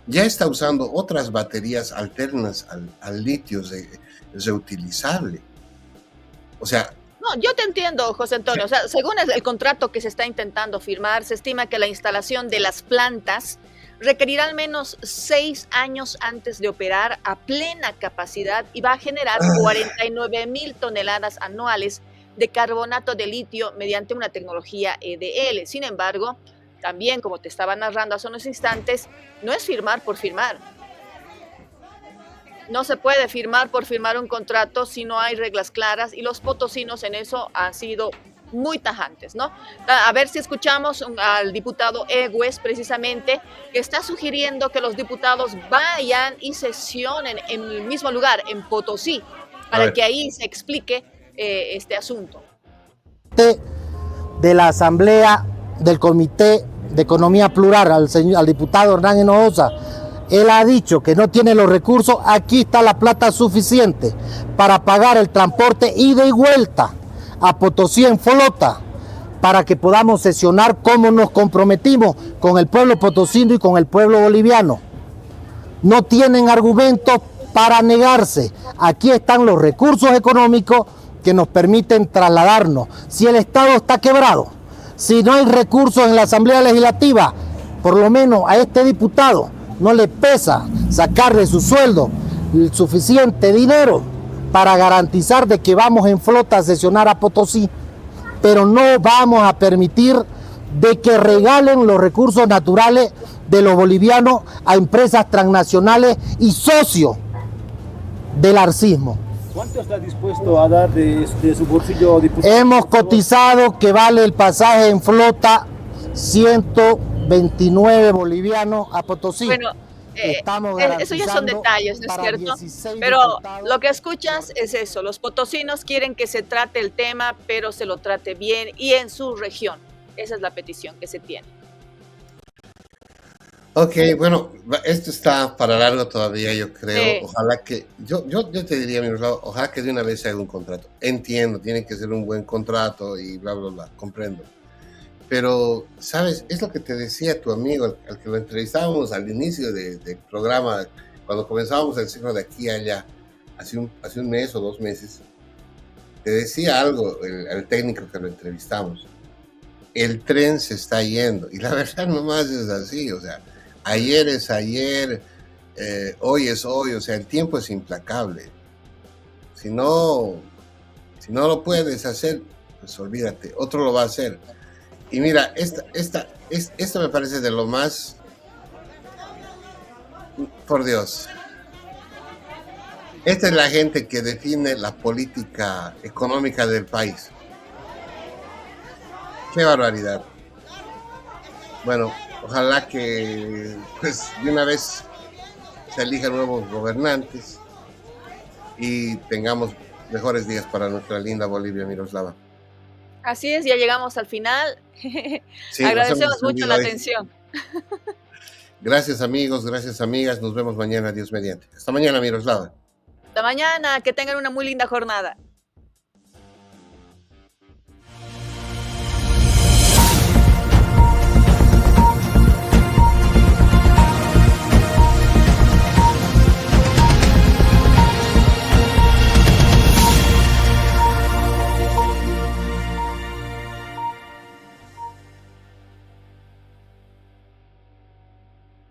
ya está usando otras baterías alternas al litio reutilizable. O sea... No, yo te entiendo, José Antonio. O sea, según el contrato que se está intentando firmar, se estima que la instalación de las plantas requerirá al menos 6 años antes de operar a plena capacidad y va a generar 49,000 toneladas anuales de carbonato de litio mediante una tecnología EDL. Sin embargo, también, como te estaba narrando hace unos instantes, no es firmar por firmar. No se puede firmar por firmar un contrato si no hay reglas claras y los potosinos en eso han sido muy tajantes, ¿no? A ver si escuchamos al diputado Egues, precisamente, que está sugiriendo que los diputados vayan y sesionen en el mismo lugar, en Potosí, para que ahí se explique este asunto. De la Asamblea del Comité de Economía Plural, al diputado Hernán Hinojosa, él ha dicho que no tiene los recursos. Aquí está la plata suficiente para pagar el transporte ida y vuelta a Potosí en flota, para que podamos sesionar como nos comprometimos con el pueblo potosino y con el pueblo boliviano. No tienen argumentos para negarse. Aquí están los recursos económicos que nos permiten trasladarnos. Si el Estado está quebrado, si no hay recursos en la Asamblea Legislativa, por lo menos a este diputado no le pesa sacarle su sueldo el suficiente dinero para garantizar de que vamos en flota a sesionar a Potosí, pero no vamos a permitir de que regalen los recursos naturales de los bolivianos a empresas transnacionales y socios del arcismo. ¿Cuánto está dispuesto a dar de su bolsillo, diputado? Hemos cotizado que vale el pasaje en flota 129 bolivianos a Potosí. Bueno, eso ya son detalles, ¿no es cierto? Pero lo que escuchas es eso, los potosinos quieren que se trate el tema, pero se lo trate bien y en su región. Esa es la petición que se tiene. Ok, bueno, esto está para largo todavía, yo creo. Sí. Ojalá que, yo te diría, Miroslava, ojalá que de una vez se haga un contrato. Entiendo, tiene que ser un buen contrato y bla, bla, bla, comprendo. Pero, ¿sabes? Es lo que te decía tu amigo, al que lo entrevistábamos al inicio del programa, cuando comenzábamos el ciclo de aquí a allá, hace un mes o 2 meses. Te decía algo, el técnico que lo entrevistamos. El tren se está yendo, y la verdad nomás es así, o sea, ayer es ayer, hoy es hoy, o sea, el tiempo es implacable. Si no lo puedes hacer, pues olvídate, otro lo va a hacer. Y mira, esto me parece de lo más, por Dios, esta es la gente que define la política económica del país. ¡Qué barbaridad! Bueno, ojalá que pues de una vez se elijan nuevos gobernantes y tengamos mejores días para nuestra linda Bolivia, Miroslava. Así es, ya llegamos al final. Sí, agradecemos mucho la atención. Gracias amigos, gracias amigas, nos vemos mañana, Dios mediante. Hasta mañana, Miroslava. Hasta mañana, que tengan una muy linda jornada.